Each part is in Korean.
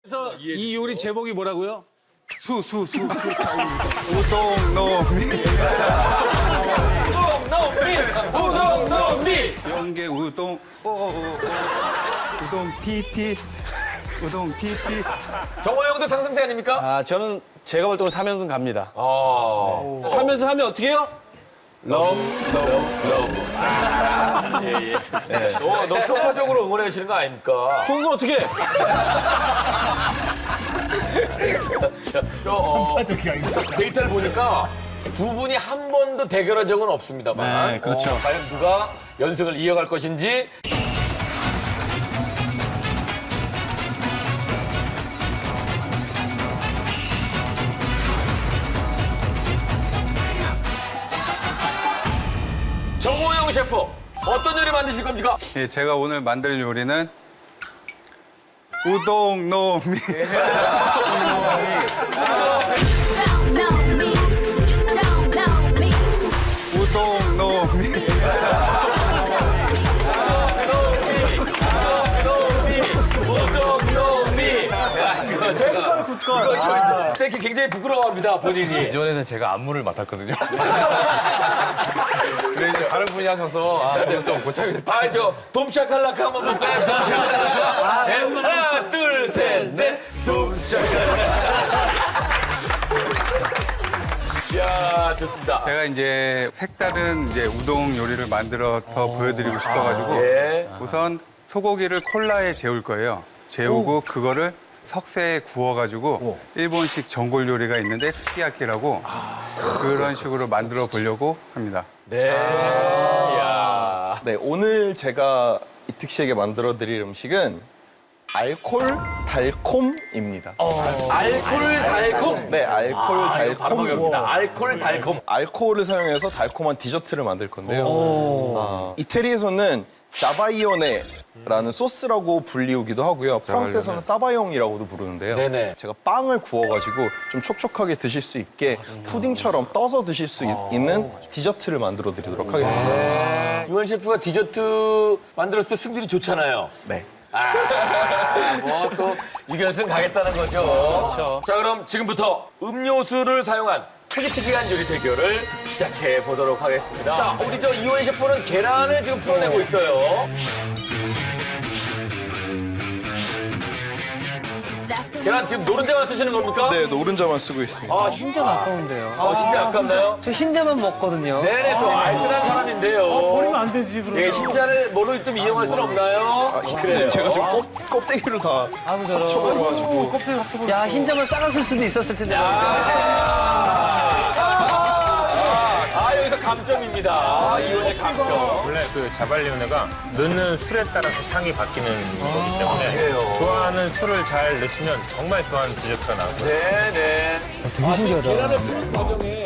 그래서 이 요리 제목이 뭐라고요? 우동노미 우동노미. 연계 우동 우동 TT 우동 TT 정호 형도 상승세 아닙니까? 아, 저는 제가 볼 때는 3연승 갑니다. 아. 3연승 하면 어떻게 해요? 너 평가적으로 응원해 주시는 거 아닙니까? 좋은 건 어떻게 해? 데이터를 보니까 두 분이 한 번도 대결한 적은 없습니다만. 네, 그렇죠. 과연 누가 연승을 이어갈 것인지. 정호영 셰프, 어떤 요리 만드실 겁니까? 예, 제가 오늘 만들 요리는 우동노미 don't know me. You don't know me. 우동노미 우동노미. 쟁걸 굿걸. 이거 세키 굉장히 부끄러워합니다, 본인이. 예전에는 제가 안무를 맡았거든요. 근데 이제 다른 분이 하셔서 좀 고참이 됐다. 아, 돔샤칼라카 한번 볼까요? 돔샤칼라카. 네, 하나, 둘, 셋, 넷. 돔샤칼라카. 이야, 좋습니다. 제가 이제 색다른 이제 우동 요리를 만들어서 보여드리고 싶어가지고 예. 우선 소고기를 콜라에 재울 거예요. 재우고 그거를 석쇠에 구워가지고 일본식 전골 요리가 있는데 스키야키라고 그런 식으로 만들어 보려고 합니다. 네. 이야. 네, 오늘 제가 이특 씨에게 만들어 드릴 음식은 알콜 달콤입니다. 알콜 달콤. 네, 알콜 달콤. 알콜 달콤. 알코올을 사용해서 달콤한 디저트를 만들 건데요. 이태리에서는 자바이오네라는 소스라고 불리우기도 하고요. 프랑스에서는 사바용이라고도 부르는데요. 네네. 제가 빵을 구워가지고 좀 촉촉하게 드실 수 있게 푸딩처럼 떠서 드실 수 있는 디저트를 만들어 드리도록 하겠습니다. 네. 유한 셰프가 디저트 만들었을 때 승질이 좋잖아요. 네. 뭐 또 6연승 가겠다는 거죠. 그렇죠. 자, 그럼 지금부터 음료수를 사용한 특이한 요리 대결을 시작해 보도록 하겠습니다. 자, 우리 이호연 셰프는 계란을 지금 풀어내고 있어요. 계란 지금 노른자만 쓰시는 겁니까? 네, 노른자만 쓰고 있습니다. 아, 흰자가 아까운데요. 진짜 아깝나요? 저 흰자만 먹거든요. 네네, 또 알뜰한 사람인데요. 버리면 안 되지, 그러면. 예, 흰자를 뭐로 좀 이용할 수는 없나요? 그래요. 제가 지금 껍데기를 다 아무 저런. 쳐버려가지고. 야, 흰자만 싸갔을 수도 있었을 텐데. 여기서 감점입니다. 이혼의 감점. 원래 그 자발리오네가 넣는 술에 따라서 향이 바뀌는 거기 때문에 좋아하는 술을 잘 넣으시면 정말 좋아하는 디저트가 나와요. 네네. 되게 신기하다. 계란을 푸는 과정에.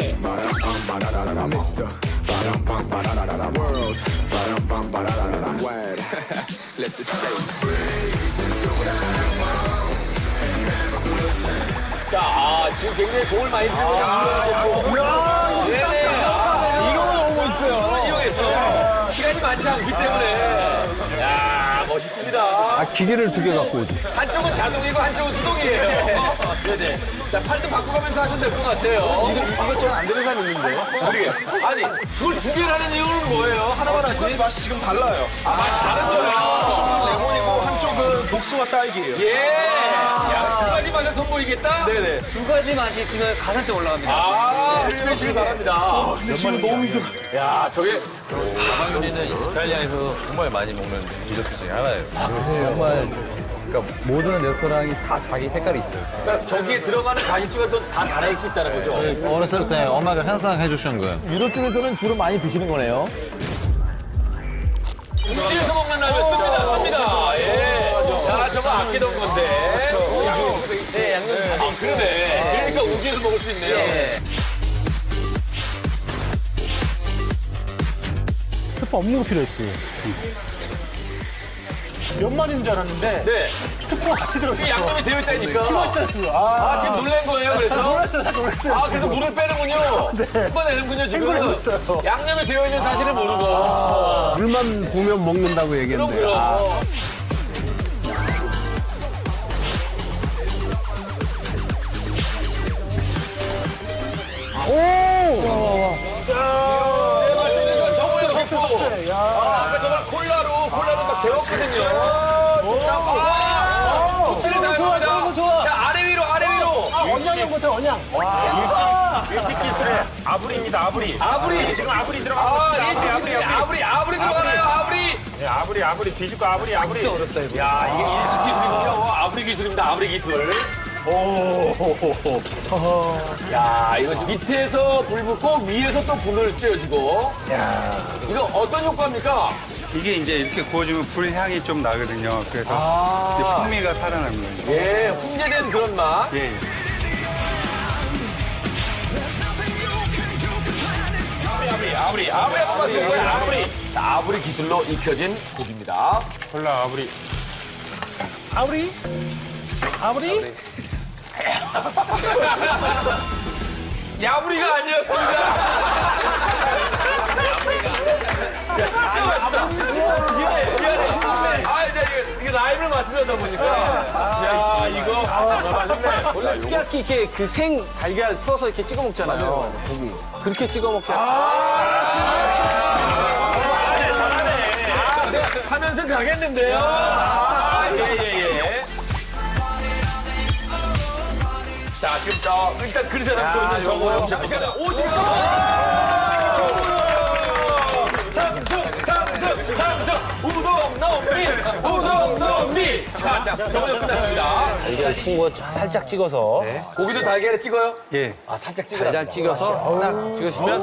자, 지금 굉장히 공을 많이 쓰고 있는 네네. 이거만 오고 있어요. 이용해서 시간이 많지 않기 때문에. 야, 멋있습니다. 기계를 두 개 갖고 오지. 한쪽은 자동이고 한쪽은 수동이에요. 네네. 자, 팔도 바꿔가면서 하셔도 될 것 같아요. 이거 잘 안 되는 사람 있는데. 아니, 그걸 두 개를 하는 이유는 뭐예요? 하나만 하지? 맛이 지금 달라요. 맛이 다른 거예요. 한쪽은 레몬이고 한쪽은 복숭아 딸기예요. 예. 야, 두 가지 맛을 선보이겠다? 네네. 두 가지 맛이 있으면 가산점 올라갑니다. 열심히 하시길 바랍니다. 지금 너무 힘들어. 야, 저게 가마요리는 이탈리아에서 정말 많이 먹는 디저트 중에 하나예요. 정말 그러니까 모든 레스토랑이 다 자기 색깔이 있어요. 그러니까 저기에 들어가는 가시추가 또 다 달아있을 수 있다는 거죠? 어렸을 때 엄마가 항상 해주시는 거예요. 유럽 쪽에서는 주로 많이 드시는 거네요. 집에서 먹는 라면 씁니다. 예. 자, 저거 아끼던 건데. 네, 양념. 그러네. 그러니까 우지에서 먹을 수 있네요. 스프 없는 거 필요했지. 몇 마리인 줄 알았는데 네. 스프가 같이 들어있어. 이게 양념이 되어 있다니까. 지금 놀란 거예요, 그래서? 놀랐어요. 그래서 물을 빼는군요. 뜯어내는군요, 지금. 양념이 되어 있는 사실을 모르고. 물만 보면 먹는다고 그럼, 얘기했는데. 그럼. 맞거든요. 자, 좋지를 사용합니다. 자, 아래 위로, 아래 위로. 원양부터 원양. 일식 기술의 아브리입니다. 아브리. 아브리. 지금 아브리 들어가고 있습니다. 아브리 들어가나요, 아브리? 네, 아브리 뒤집고 아브리. 야, 이게 일식 기술이군요. 아브리 기술입니다, 아브리 기술. 야, 이거 지금 밑에서 불 붙고 위에서 또 불을 쬐어주고. 이거 어떤 효과입니까? 이게 이제 이렇게 구워주면 불향이 좀 나거든요. 그래서 이제 풍미가 살아납니다. 예, 훈제된 그런 맛. 예, 예. 아브리 한번 쓰는 거예요, 아브리. 자, 아브리 기술로 익혀진 고기입니다. 콜라 아브리. 야브리가 아니었습니다. 미안해. 아, 이게 라임을 맞추려다 보니까. 야, 이거. 맞네. 원래 스키야키 이렇게 그 생 달걀 풀어서 이렇게 찍어 먹잖아요. 고기. 그렇게 찍어 먹게. 잘하네. 하면서 가겠는데요. 예. 자, 지금 일단 그릇에 담고 있는 저거. 잠시만요. 50점. 상승. 우동넘미. 자, 저번에 끝났습니다. 달걀 푼 거 살짝 찍어서. 고기도 달걀에 찍어요? 예. 아, 살짝 찍어요. 달걀 찍어서 딱 찍으시면.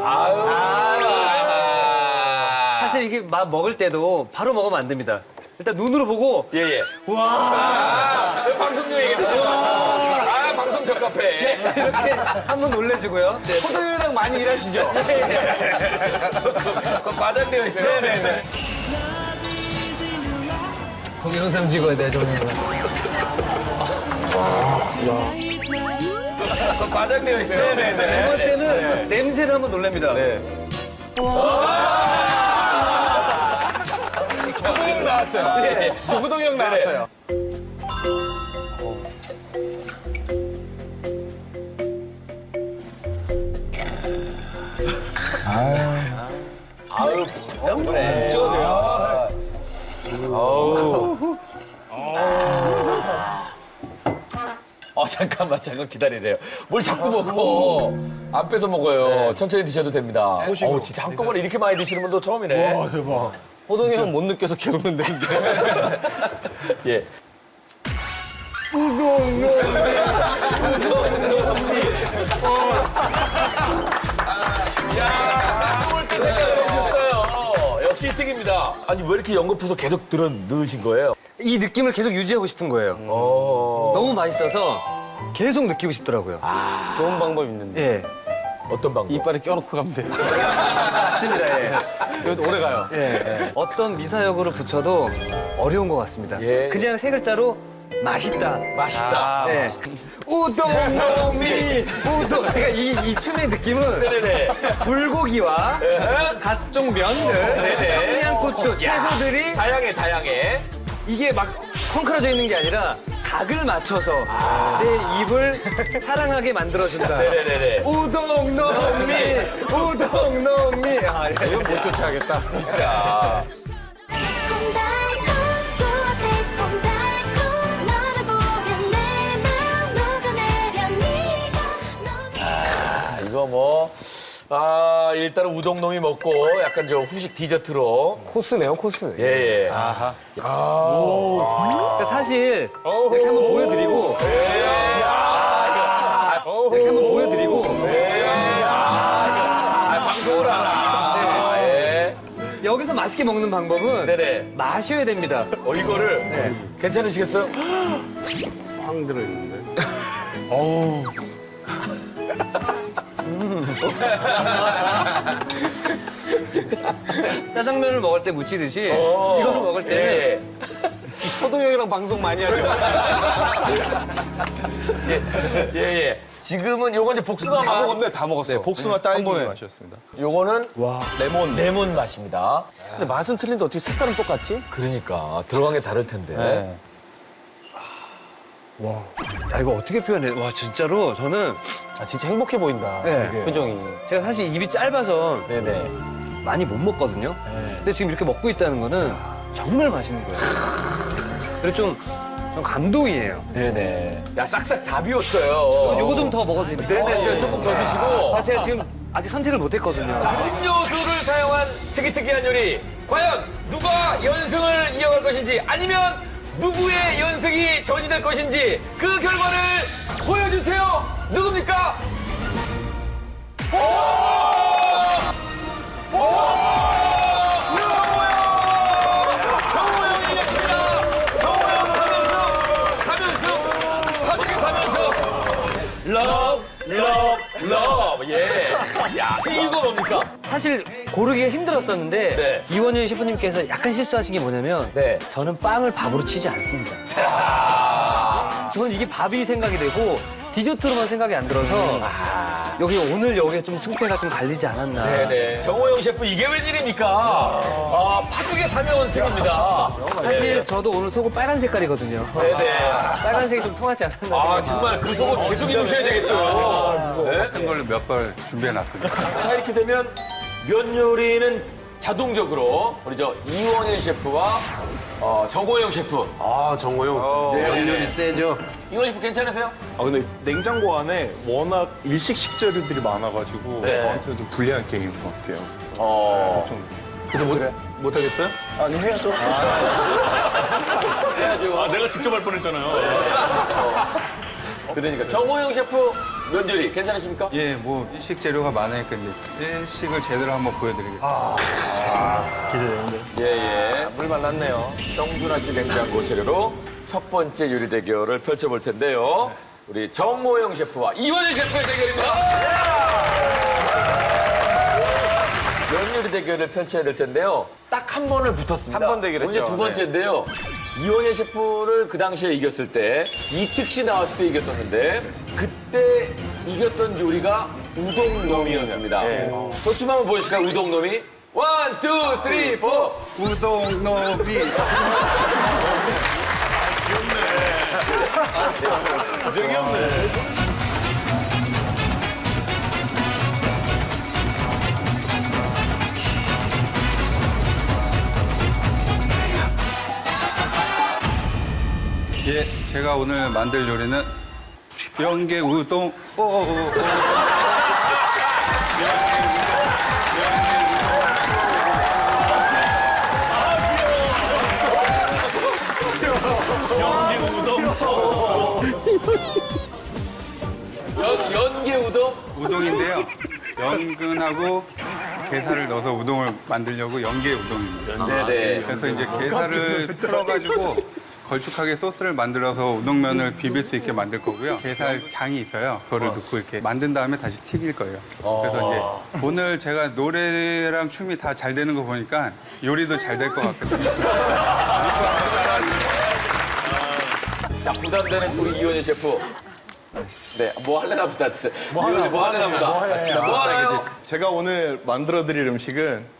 사실 이게 먹을 때도 바로 먹으면 안 됩니다. 일단 눈으로 보고. 예. 와. 방송용 얘기입니다. 방송 적합해. 이렇게 한번 놀래주고요. 포도유랑 많이 일하시죠? 그거 과장되어 있어요. 네네. 동영상 찍어야 돼, 동영상. 그거 과장되어 있어요. 네네. 두 번째는 냄새를 한번 놀랍니다. 호동형 나왔어요. 저 호동형 나왔어요. 짱구네. 찍어도 돼요? 잠깐 기다리래요. 뭘 자꾸 먹어. 안 뺏어 먹어요. 천천히 드셔도 됩니다. 진짜 한꺼번에 이렇게 많이 드시는 분도 처음이네. 와, 대박. 호동이 형 못 느껴서 계속 흔드는데. 예. 야, 먹을 때 생각을 해주셨어요. 역시 1등입니다. 아니, 왜 이렇게 연거푸서 계속 넣으신 거예요? 이 느낌을 계속 유지하고 싶은 거예요. 너무 맛있어서 계속 느끼고 싶더라고요. 좋은 방법이 있는데. 예. 어떤 방법? 이빨에 껴놓고 가면 돼요. 맞습니다. 예. 그래도 오래 가요. 예. 어떤 미사역으로 붙여도 어려운 것 같습니다. 예. 그냥 세 글자로 맛있다. 맛있다. 네. 우동놈이 우동. 그러니까 이 춤의 느낌은 네네네. 불고기와 각종 면들, 네네. 청양고추, 채소들이 다양해. 이게 막 헝클어져 있는 게 아니라 각을 맞춰서 내 입을 사랑하게 만들어준다. 네네네. 우동놈이. 아, 예. 이건 못 쫓아가겠다. 자, 새콤달콤 좋아 새콤달콤 너를 보면 내 맘 녹아내려 네가 너무 일단은 우동놈이 먹고 약간 저 후식 디저트로. 코스네요, 코스. 예. 그러니까 사실 이렇게 한번 보여드리고 이렇게 한번 보여드리고 방송을 하나. 예. 여기서 맛있게 먹는 방법은 네네. 마셔야 됩니다. 이거를 괜찮으시겠어요? 짜장면을 먹을 때 무치듯이 이거를 먹을 때는 호동형이랑 방송 많이 하죠. 예. 지금은 요건 이제 복숭아 다 맛. 먹었네, 다 먹었어. 네, 복숭아 딸기 맛이었습니다. 요거는 레몬 맛입니다. 근데 맛은 틀린데 어떻게 색깔은 똑같지? 그러니까 들어간 게 다를 텐데. 네. 야, 이거 어떻게 표현해? 와, 진짜로 저는 진짜 행복해 보인다. 네. 표정이. 제가 사실 입이 짧아서 네네. 많이 못 먹거든요. 네. 근데 지금 이렇게 먹고 있다는 거는 정말 맛있는 거예요. 그리고 좀 감동이에요. 네네. 야, 싹싹 다 비웠어요. 요거 좀 더 먹어도 됩니까? 네네, 제가 조금 더 드시고. 제가 지금 아직 선택을 못 했거든요. 음료수를 사용한 특이한 요리. 과연 누가 연승을 이어갈 것인지 아니면 누구의 연승이 전이될 것인지 그 결과를 보여주세요. 누굽니까? 정호영이 이겼습니다. 정호영 3연승. 가족의 3연승. 러브. 예. 야, 이거 뭡니까? 사실 고르기가 힘들었었는데 네. 이원윤 셰프님께서 약간 실수하신 게 뭐냐면 네. 저는 빵을 밥으로 치지 않습니다. 저는 이게 밥이 생각이 되고 디저트로만 생각이 안 들어서 여기 오늘 여기에 좀 승패가 좀 갈리지 않았나. 네네. 정호영 셰프 이게 웬일입니까? 아, 파죽의 3연승입니다. 사실 저도 오늘 속은 빨간 색깔이거든요. 네네. 빨간색이 좀 통하지 않았나. 아, 정말 그 속은 계속 입으셔야 되겠어요. 네? 같은 걸 몇 벌 준비해놨거든요. 자, 이렇게 되면 면 요리는 자동적으로 우리 저 이원일 셰프와 정호영 셰프. 아, 정호영. 네. 세죠. 이원일 셰프 괜찮으세요? 아 근데 냉장고 안에 워낙 일식 식재료들이 많아가지고 네. 저한테는 좀 불리한 게임인 것 같아요. 그래서 못하겠어요? 아니 해야죠. 해야죠. 아, 내가 직접 할 뻔했잖아요. 그러니까 정호영 셰프 면 요리 괜찮으십니까? 예, 뭐 일식 재료가 많으니까 이제 일식을 제대로 한번 보여드리겠습니다. 예예. 물만 났네요. 정준하씨 냉장고 재료로 첫 번째 요리 대결을 펼쳐볼 텐데요. 우리 정호영 셰프와 이원일 셰프의 대결입니다. 면 요리 대결을 펼쳐야 될 텐데요. 딱 한 번을 붙었습니다. 한번 대결했죠. 이제 두 번째인데요. 이원일 셰프를 그 당시에 이겼을 때 이특시 나왔을 때 이겼었는데 그때 이겼던 요리가 우동놈이었습니다. 도춤 한번 보여주실까요? 우동놈이? 1, 2, 3, 4. 우동노비. 예, 제가 오늘 만들 요리는 연계 우동. 연계 우동? 우동인데요. 연근하고 게살을 넣어서 우동을 만들려고 연계 우동입니다. 네네. 그래서 이제 게살을 풀어가지고 걸쭉하게 소스를 만들어서 우동면을 비빌 수 있게 만들 거고요. 게살 장이 있어요. 그거를 넣고 이렇게 만든 다음에 다시 튀길 거예요. 그래서 이제 오늘 제가 노래랑 춤이 다 잘 되는 거 보니까 요리도 잘 될 것 같거든요. 자, 부담되는 우리 이원일 셰프. 네, 뭐 할래나 보다. 뭐 할래나 보다. 자, 뭐 하나요? 제가 오늘 만들어드릴 음식은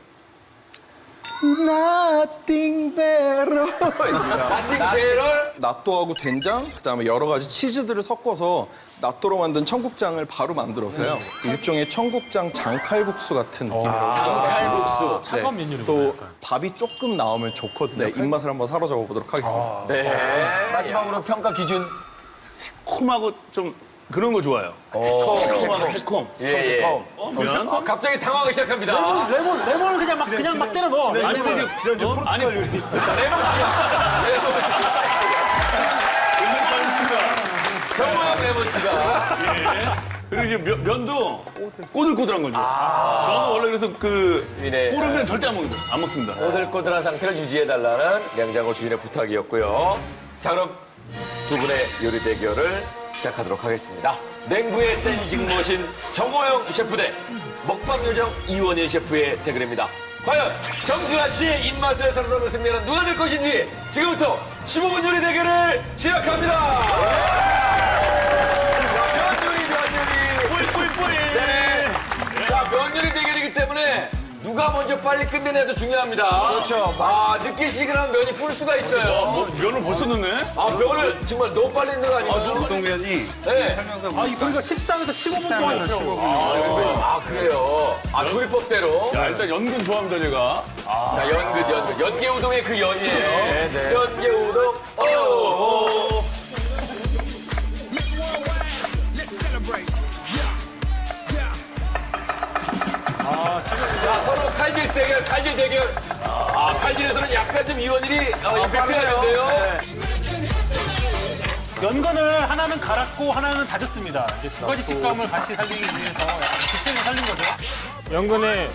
Nothing better입니다. 나팅 배럴. 낫또하고 된장, 그다음에 여러 가지 치즈들을 섞어서 낫또로 만든 청국장을 바로 만들어서요. 일종의 청국장 장칼국수 같은 느낌으로. 장칼국수. 차가운 메뉴를 또 밥이 조금 나오면 좋거든요. 입맛을 한번 사로잡아 보도록 하겠습니다. 네. 마지막으로 평가 기준. 콤하고 좀 그런 거 좋아요. 새콤하고 새콤. 예, 예. 갑자기 당황하기 시작합니다. 레몬을 그냥 막 때려 넣어. 아니, 지난주 포르투갈 요리. 정호영 레몬추가. 그리고 이제 면도 꼬들꼬들한 거죠. 저는 원래 그래서 네. 뿌르면 절대 안 먹습니다. 꼬들꼬들한 상태를 유지해달라는 냉장고 주인의 부탁이었고요. 자, 그럼 두 분의 요리 대결을 시작하도록 하겠습니다. 냉부의 댄싱 머신 정호영 셰프 대 먹방 요정 이원일 셰프의 대결입니다. 과연 정준하 씨의 입맛을 사로잡는 승리는 누가 될 것인지 지금부터 15분 요리 대결을 시작합니다. 면 요리. 네. 자, 면 요리 대결이기 때문에 누가 누가 먼저 빨리 끝내냐도 중요합니다. 그렇죠. 아, 늦게 시작하면 면이 풀 수가 있어요. 면을 벌써 넣네? 아, 면을 정말 너무 빨리 넣는 거 아닌가요? 우동면이 네. 설명서 아니, 그러니까 13에서 15분 동안 있죠. 아, 그래요. 아, 조리법대로. 야, 일단 연근 좋아합니다, 제가. 자, 연근. 연계우동의 그 연이에요. 연계우동, 오! 자, 서로 칼질 대결. 아, 칼질에서는 약간 좀 이원일이 임팩트하는데요. 연근을 하나는 갈았고 하나는 다졌습니다. 이제 두 가지 식감을 같이 살리기 위해서 약간 직생을 살린 거죠. 연근에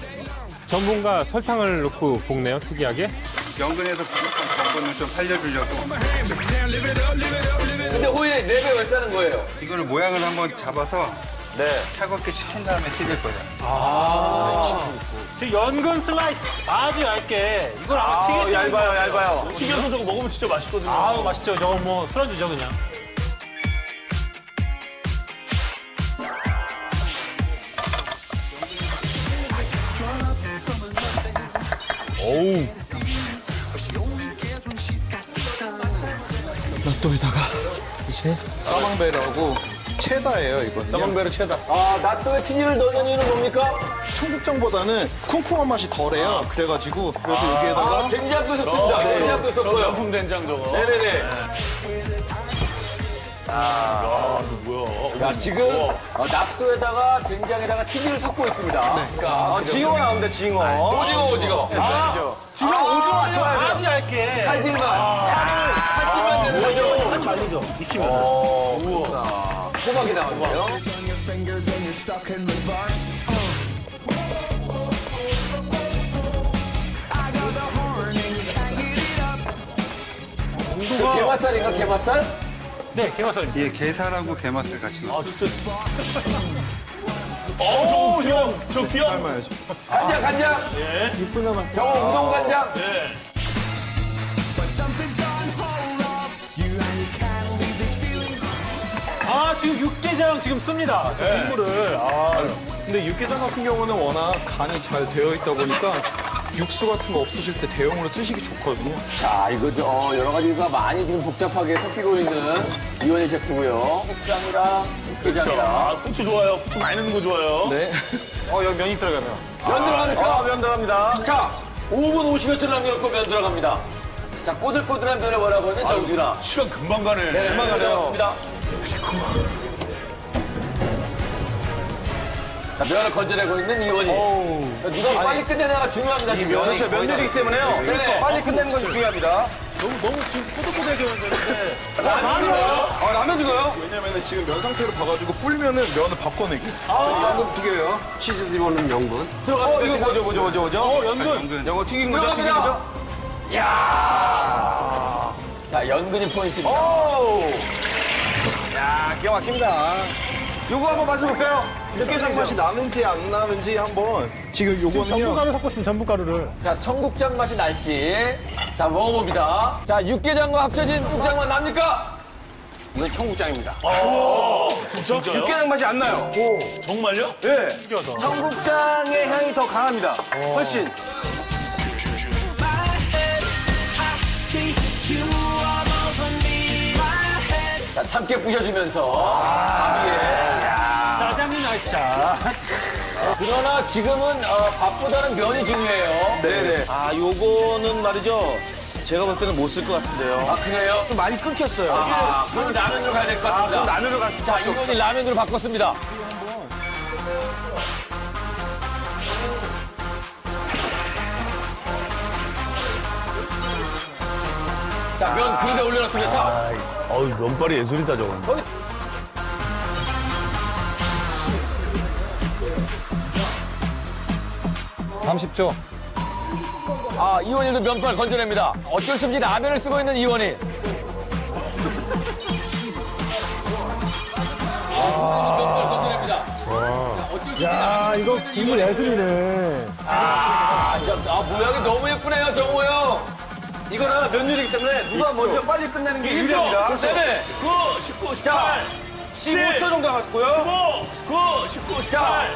전분과 설탕을 넣고 볶네요, 특이하게. 연근에서 부족한 전분을 좀 살려주려고 근데 호일에 4배 왜 싸는 거예요? 이거를 모양을 한번 잡아서 차갑게 식힌 다음에 튀길 거예요. 지금 연근 슬라이스 아주 얇게 이걸 아마 튀겼어요. 얇아요. 튀겨서 저거 먹으면 진짜 맛있거든요. 아우 맛있죠. 저거 뭐 술안주죠 그냥. 까망베르하고 체다예요, 이건. 까망베르 체다. 아, 나또에 치즈를 넣는 이유는 뭡니까? 청국장보다는 쿰쿰한 맛이 덜해요. 그래가지고 그래서 여기에다가 된장도 섞습니다. 된장도 저 섞어요. 명품 된장 저거. 네네네. 야, 지금 납도에다가 된장에다가 치즈를 섞고 있습니다. 그러니까 징어 나온다, 징어. 오징어. 지금 오징어 좋아요. 아주 얇게. 칼질만 되는 거죠. 같이 말리죠. 익히면. 호박이 나왔네요. 저 게맛살인가, 게맛살? 네, 게맛살입니다. 예, 게살하고 게맛을 같이 넣었어요. 오, 형, 저 귀여워. 삶아야죠. 간장. 저거 우동 간장. 아 지금 육개장 지금 씁니다. 저 국물을. 근데 육개장 같은 경우는 워낙 간이 잘 되어 있다 보니까 육수 같은 거 없으실 때 대용으로 쓰시기 좋거든요. 자, 이거 여러 가지가 많이 지금 복잡하게 섞이고 있는 이원희 셰프고요. 국장이랑 육개장이랑. 아, 후추 좋아요. 후추 많이 넣는 거 좋아요. 네. 여기 면이 들어가면. 면 들어갑니까? 면 들어갑니다. 자, 5분 50여초 남겨놓고 면 들어갑니다. 자, 꼬들꼬들한 면을 원하고 있는 정준아. 시간 금방 가네. 금방 들어갔습니다. 자, 면을 건져내고 있는 이원희. 누가 빨리 끝내냐가 중요합니다, 지금. 그렇죠, 면들이 있기 때문에요. 네. 빨리 끝내는 것이 중요합니다. 너무 지금 꼬들꼬들하게 만드는데. 라면도 넣어요? 왜냐면은 지금 면 상태로 봐가지고 불면은 면을 바꿔내기. 연근 튀겨요. 치즈 집어넣는 연근. 들어갑니다. 이거 뭐죠? 연근. 연근 튀긴 거죠? 튀긴 들어갑니다. 거죠? 자, 연근이 포인트입니다. 야, 기가 막힙니다. 요거 한번 마셔볼까요? 육개장 맛이 나는지 안 나는지 한번. 지금 요거는요. 전분가루 섞었으면 전분가루를. 자, 청국장 맛이 날지. 자, 먹어봅니다. 자, 육개장과 합쳐진 국장만 납니까? 이건 청국장입니다. 진짜요? 육개장 맛이 안 나요. 정말요? 예. 청국장의 향이 더 강합니다. 훨씬. 자, 참깨 부셔주면서 밥위에. 사장님 나이스샷. 그러나 지금은 밥보다는 면이 중요해요. 네네. 요거는 말이죠. 제가 볼 때는 못 쓸 것 같은데요. 아, 그래요? 좀 많이 끊겼어요. 그럼 라면으로 가야 될 것 같습니다. 그럼 라면으로 가서 자, 이번이 라면으로 바꿨습니다. 자, 면 그릇에 올려놨습니다. 자, 어우, 면발이 예술이다, 저건. 거기. 아, 이원일도 면발 건져냅니다. 어쩔 수 없이 라면을 쓰고 있는 이원일. 면발 건져냅니다. 야 이거 국물 예술이네. 모양이 너무 예쁘네요, 정호 형. 이거는 면 요리이기 때문에 누가 먼저 빨리 끝내는 게 유리합니다. 네네. 9, 19, 18, 15초 정도 남았고요. 9, 19, 18,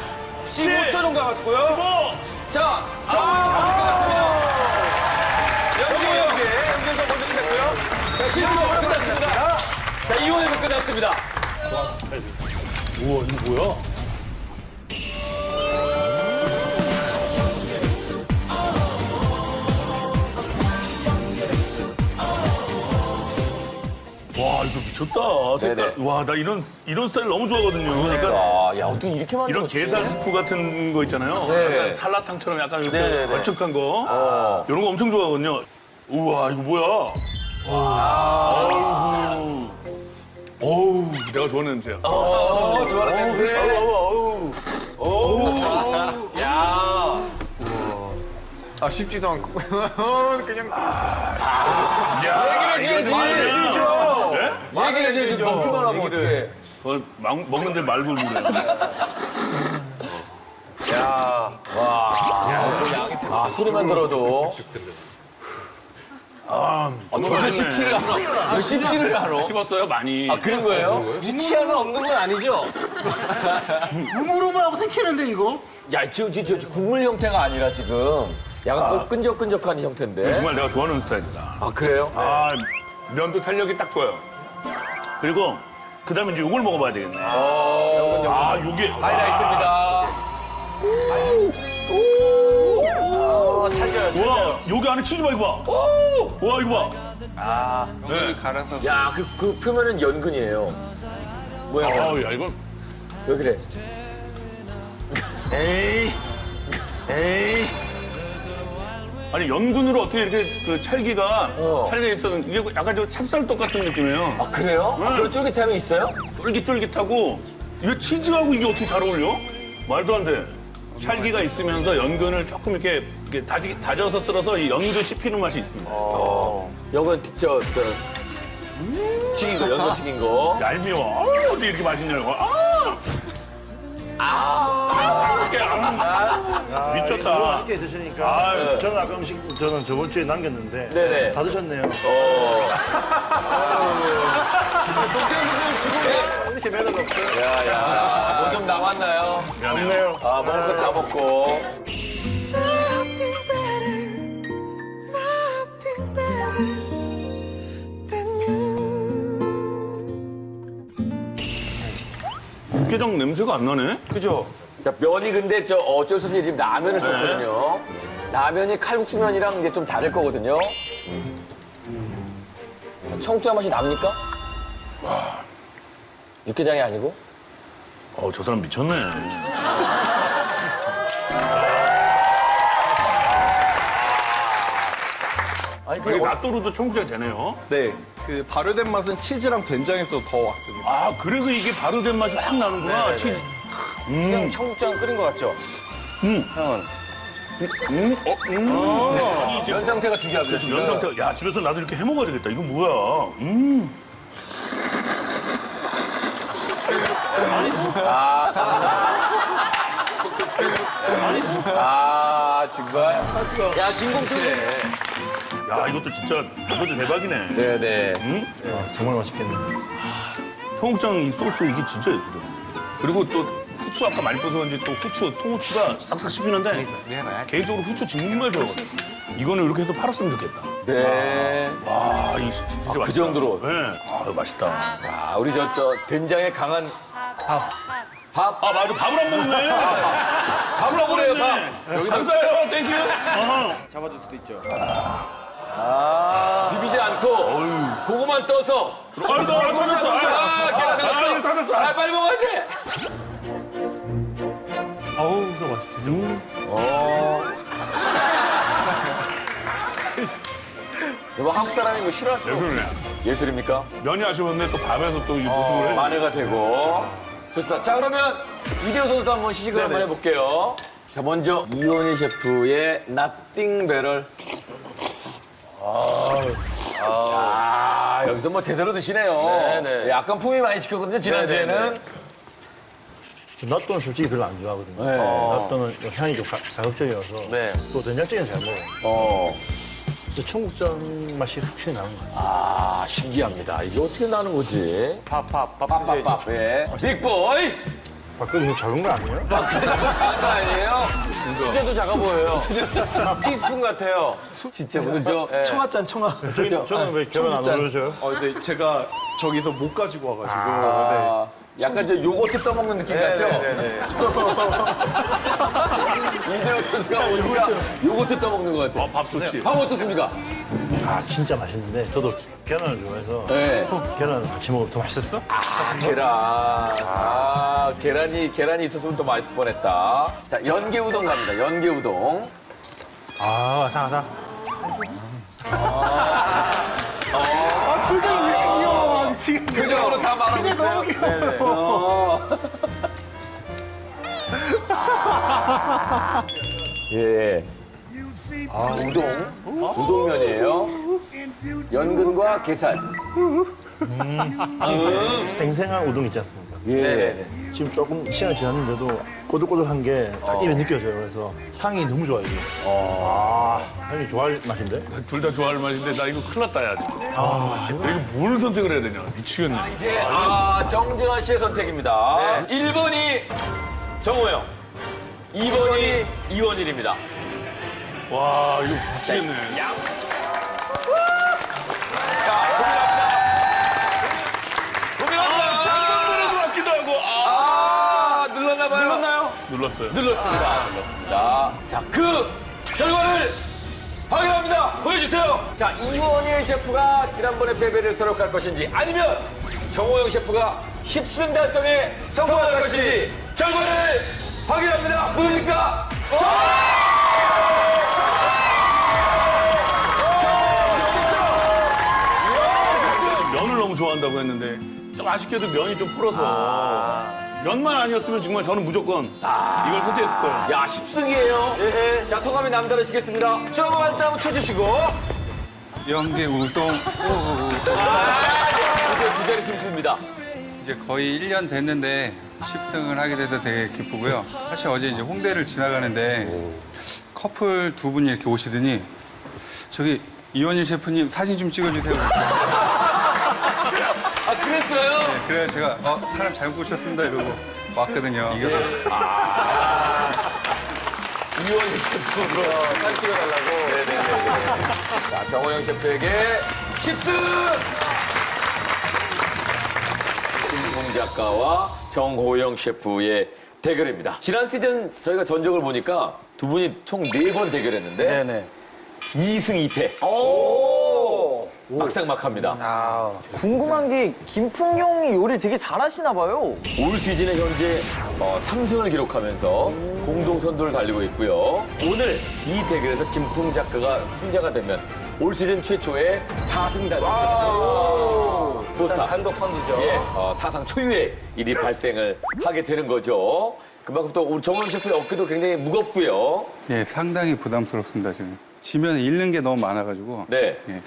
15초 정도 남았고요. 15, 자, 정모형. 여기서 먼저 끝냈고요. 자, 실수 끝났습니다. 자, 이혼에서 끝났습니다. 우와, 이거 뭐야? 와, 이거 미쳤다. 색깔. 와, 나 이런 스타일 너무 좋아하거든요. 약간 아, 야, 어떻게 이렇게 만들었지? 이런 게살 스프 같은 거 있잖아요. 네. 약간 살라탕처럼 약간 이렇게 걸쭉한 거. 이런 거 엄청 좋아하거든요. 우와, 이거 뭐야? 아이고. 어우, 내가 좋아하는 냄새야. 좋아하는 냄새. 아, 쉽지도 않고. 그냥. 얘기를 해줘야지. 네? 얘기를 해줘야지. 먹기만 하면 어떡해. 먹는데 말고 그래. 아, 소리만 들어도. 저도 씹지를 않아. 왜 씹지를 않아? 씹었어요, 많이. 아, 그런 거예요? 치아가 없는 건 아니죠? 우물우물하고 생기는데 이거? 야, 지금 저 국물 형태가 아니라 지금 약간 끈적끈적한 형태인데. 정말 내가 좋아하는 스타일이다. 아, 그래요? 아, 면도 탄력이 딱 좋아요. 그리고 그다음에 이제 이걸 먹어봐야 되겠네. 아, 요게 하이라이트입니다. 와, 여기 안에 치즈 봐 이거 봐. 와, 이거 봐. 야, 그 표면은 연근이에요. 뭐야? 아, 야, 이거 왜 그래? 아니 연근으로 어떻게 이렇게 그 찰기가 있어. 이게 약간 저 찹쌀떡 같은 느낌이에요. 아, 그래요? 그런 쫄깃함이 있어요? 쫄깃쫄깃하고 이거 치즈하고 이게 어떻게 잘 어울려? 말도 안 돼. 찰기가 있으면서 연근을 조금 이렇게 다져서 쓸어서 이 연근 씹히는 맛이 있습니다. 연근 튀긴 거, 연근 튀긴 거. 얄미워. 어떻게 이렇게 맛있냐고. 미쳤다. 맛있게 드시니까 저는 아까 음식 저는 저번 주에 남겼는데 네네. 다 드셨네요. 이렇게 매너가 없어요. 야, 뭐 좀 남았나요? 없네요. 아, 먹을 거 다 먹고. 육개장 냄새가 안 나네? 그죠? 자, 면이 근데 저 어쩔 수 없이 지금 라면을 썼거든요. 라면이 칼국수면이랑 이제 좀 다를 거거든요. 청국장 맛이 납니까? 육개장이 아니고? 저 사람 미쳤네. 아니, 이게 나또루도 청국장이 되네요. 네, 그 발효된 맛은 치즈랑 된장에서 더 왔습니다. 아, 그래서 이게 바로 된 맛이 확 나는구나. 치즈. 그냥 청국장 끓인 것 같죠? 향은. 아니, 이제 면 상태가 중요하거든요. 지금. 면 상태. 야, 집에서 나도 이렇게 해 먹어야 되겠다. 이거 뭐야? 아, 정말? 야, 진공치네. 야, 이것도 진짜 이것도 대박이네. 네네. 정말 맛있겠네. 청국장 이 소스 이게 진짜 예쁘더라. 그리고 또 후추 아까 많이 뿌려서 그런지 또 후추, 통후추가 싹싹 씹히는데 개인적으로 후추 정말 좋아하거든요. 이거는 이렇게 해서 팔았으면 좋겠다. 네. 와, 이 진짜 맛있다. 그 정도로? 네. 아, 맛있다. 아, 우리 저 된장에 강한 밥. 아, 맞아. 밥을 안 먹네. 밥을 먹으래요, 밥. 감사해요. 땡큐. 잡아줄 수도 있죠. 비비지 않고 그거만 떠서. 아, 너안 터졌어. 아, 계란 아, 터졌어. 아, 빨리 먹어야 돼. 아우, 이거 맛있지. 여보, 한국 사람이 이거 싫어할 수 없어. 그러네. 예술입니까? 면이 아쉬웠는데 또 밤에서 또 이 모습을 해. 만회가 되고. 좋습니다. 자, 그러면 이대호 선수 한번 시식을 한번 해볼게요. 자, 먼저 이효니 셰프의 나띵 배럴. 여기서 뭐 제대로 드시네요. 네네. 약간 품위 많이 시켰거든요, 지난주에는. 낫또는 솔직히 별로 안 좋아하거든요. 네. 낫또는 향이 좀 자극적이어서 네. 또 된장찌개는 잘 먹어요. 어. 근데 청국장 맛이 확실히 나는 것 같아요. 아, 신기합니다. 이게 어떻게 나는 거지? 밥 드셔야죠. pappapap, 예. 빅보이! 밖에 너무 작은 거 아니에요? 작은 거 아니에요? 수제도 작아 보여요. 티스푼 같아요. 진짜 무슨 저 청아짠 청아. 저는 왜 결혼 안 어려워져요? 근데 제가 저기서 못 가지고 와가지고. 아, 약간 저 요거트 떠먹는 느낌 같죠? 이대호 선수가 오니까 요거트 떠먹는 것 같아요. 밥 좋지. 밥 어떻습니까? 아 진짜 맛있는데 저도 계란을 좋아해서 네. 계란 같이 먹으면 더 맛있었어? 계란. 아, 계란이 있었으면 더 맛있을 뻔했다. 자, 연계 우동 갑니다. 연계 우동. 아, 아삭아삭. 표정이 왜 귀여워? 미치겠네. 표정으로 다 말하고 있어요. 너무 귀여워. 예. 아, 우동면이에요. 연근과 게살. 생생한 우동 있지 않습니까? 예. 지금 조금 시간이 지났는데도 꼬들꼬들한 게 딱 입에 느껴져요. 그래서 향이 너무 좋아요. 이게. 아, 향이 좋아할 맛인데? 둘 다 좋아할 맛인데 나 이거 큰일 났다 야. 이거 뭘 선택을 해야 되냐. 미치겠네. 이제 정준하 씨의 선택입니다. 1번이 정호영, 2번이 이원일입니다. 와 이거 미치겠네. 자, 고민합니다. 장난으로 같기도 하고. 눌렀나봐요? 눌렀나요? 눌렀어요. 눌렀습니다. 자, 그 결과를 확인합니다. 보여주세요. 자, 이원일 셰프가 지난번에 패배를 서력할 것인지 아니면 정호영 셰프가 10승 달성에 성공할 것인지 결과를 확인합니다. 보입니까? 면을 너무 좋아한다고 했는데 좀 아쉽게도 면이 좀 풀어서 면만 아니었으면 정말 저는 무조건 이걸 선택했을 거예요. 야, 10승이에요. 자, 소감이 남다르시겠습니다. 저 한번 한번 쳐주시고. 연계 우동 기다리 승수입니다. 이제 거의 1년 됐는데 10등을 하게 돼서 되게 기쁘고요. 사실 어제 이제 홍대를 지나가는데 커플 두 분이 이렇게 오시더니 저기 이원일 셰프님 사진 좀 찍어주세요. 아, 그랬어요? 그래서 제가 사람 잘 보셨습니다 이러고 왔거든요. 이원일 셰프로 사진 찍어달라고. 네네네. 자, 정호영 셰프에게 10승! 김풍 작가와 정호영 셰프의 대결입니다. 지난 시즌 저희가 전적을 보니까 두 분이 총 4번 대결했는데 네네. 2승 2패. 막상막합니다. 궁금한 게 김풍경이 요리 되게 잘하시나 봐요. 올 시즌에 현재 3승을 기록하면서 공동 선두를 달리고 있고요. 오늘 이 대결에서 김풍 작가가 승자가 되면 올 시즌 최초의 4승 달성. 포스타. 단독 선두죠. 예, 사상 초유의 일이 발생을 하게 되는 거죠. 그만큼 또 우리 정호영 셰프의 어깨도 굉장히 무겁고요. 예, 상당히 부담스럽습니다 지금. 지면 잃는 게 너무 많아가지고. 네. 예,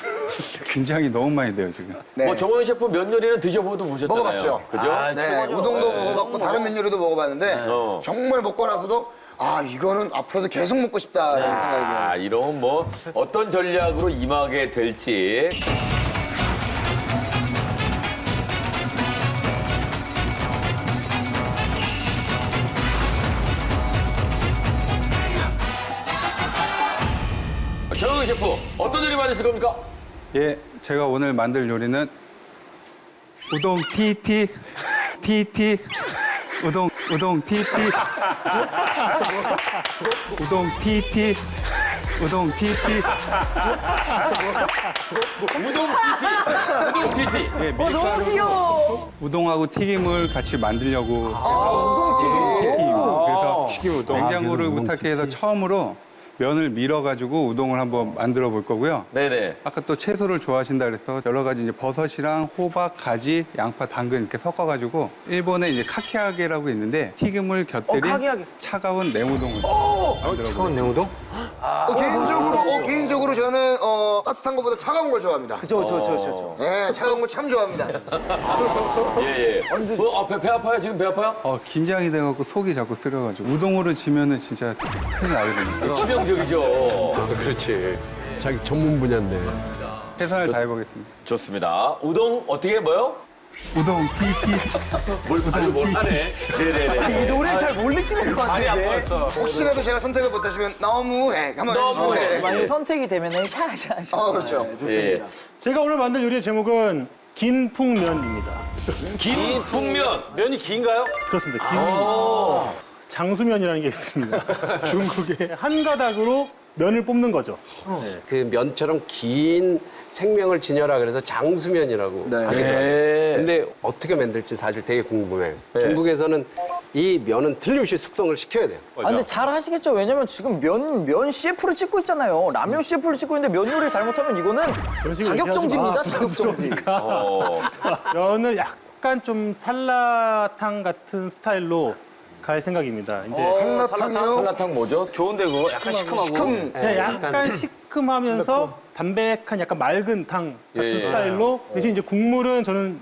긴장이 너무 많이 돼요 지금. 뭐 정호영 셰프 면 요리는 드셔보도 보셨잖아요. 먹어봤죠. 그죠? 네, 우동도 먹어봤고 다른 면 요리도 먹어봤는데 어. 정말 먹고 나서도 이거는 앞으로도 계속 먹고 싶다라는 생각이 들어요. 이런 뭐 어떤 전략으로 임하게 될지. 정호영 셰프, 어떤 요리 만드실 겁니까? 예, 제가 오늘 만들 요리는 우동 TT 우동 TT 우동 TT 우동 TT. 우동 TT. 예, 밀가루 우동하고 튀김을 같이 만들려고 우동 튀김입니다. 그래서 냉장고를 부탁해서 처음으로 면을 밀어가지고 우동을 한번 만들어 볼 거고요. 네네. 아까 또 채소를 좋아하신다 그래서 여러 가지 이제 버섯이랑 호박, 가지, 양파, 당근 이렇게 섞어가지고 일본에 이제 카키하게라고 있는데 튀김을 곁들인 카키하게. 차가운 냉우동을 만들어 보겠습니다. 냉우동? 개인적으로 저는 따뜻한 것보다 차가운 걸 좋아합니다. 그쵸. 네, 차가운 걸 참 좋아합니다. 예. 배 아파요? 지금 배 아파요? 긴장이 돼갖고 속이 자꾸 쓰려가지고 우동으로 지면은 진짜 큰일 나거든요. 치명적이죠. 그렇지. 자기 전문 분야인데. 최선을 다해보겠습니다. 좋습니다. 우동 어떻게 뭐요? 우동 TT. 뭘 하네. 네네네. 이 노래 잘 모르시는 것 같아요. 혹시라도 제가 선택을 못하시면 너무해. 한번 너무해. 만약에 선택이 되면은 샤샤샤. 그렇죠. 예. 제가 오늘 만들 요리의 제목은 긴풍면입니다. 긴풍면. 면이 긴가요? 그렇습니다. 장수면이라는 게 있습니다. 중국의 한 가닥으로 면을 뽑는 거죠. 그 면처럼 긴 생명을 지녀라 그래서 장수면이라고 네. 하기도 해요. 근데 어떻게 만들지 사실 되게 궁금해요. 중국에서는 이 면은 틀림없이 숙성을 시켜야 돼요. 아, 근데 잘 하시겠죠. 왜냐면 지금 면 CF를 찍고 있잖아요. 라면 CF를 찍고 있는데 면 요리 잘못하면 이거는 자격정지입니다. 자격정지. 면을 약간 좀 살라탕 같은 스타일로 갈 생각입니다. 이제 한라탕이요? 한라탕 뭐죠? 좋은데 그거 약간 시큼하고. 그냥 약간 시큼하면서 담백한 약간 맑은 탕 같은 예. 스타일로 대신 이제 국물은 저는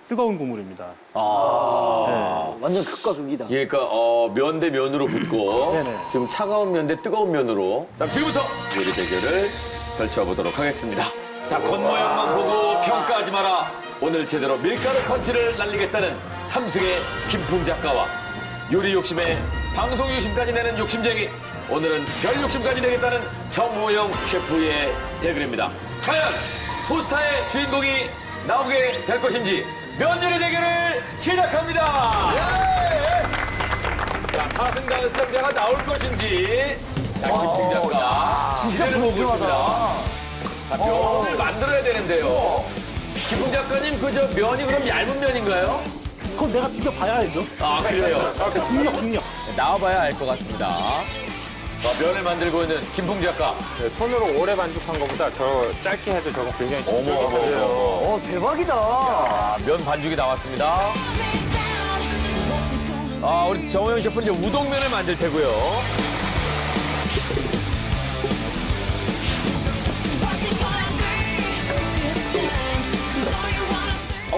뜨거운 국물입니다. 완전 극과 극이다. 예, 그러니까 면 대 면으로 붙고 네네. 지금 차가운 면 대 뜨거운 면으로 자 지금부터 요리 대결을 펼쳐보도록 하겠습니다. 자 겉모양만 보고 평가하지 마라. 오늘 제대로 밀가루 펀치를 날리겠다는 삼승의 김풍 작가와 요리 욕심에 방송 욕심까지 내는 욕심쟁이 오늘은 별 욕심까지 내겠다는 정호영 셰프의 대결입니다. 과연 포스타의 주인공이 나오게 될 것인지 면 요리 대결을 시작합니다. 자, 사승강 수상자가 나올 것인지 자, 김풍 작가 기대를 보고 있습니다. 자, 면을 만들어야 되는데요. 김풍 작가님, 그저 면이 그럼 얇은 면인가요? 그건 내가 비벼봐야 알죠. 아, 그래요? 중력. 나와봐야 알 것 같습니다. 면을 만들고 있는 김풍 작가. 손으로 오래 반죽한 것보다 저 짧게 해도 저거 굉장히 쫄깃해요. 대박이다. 아, 면 반죽이 나왔습니다. 아, 우리 정호영 셰프는 이제 우동면을 만들 테고요.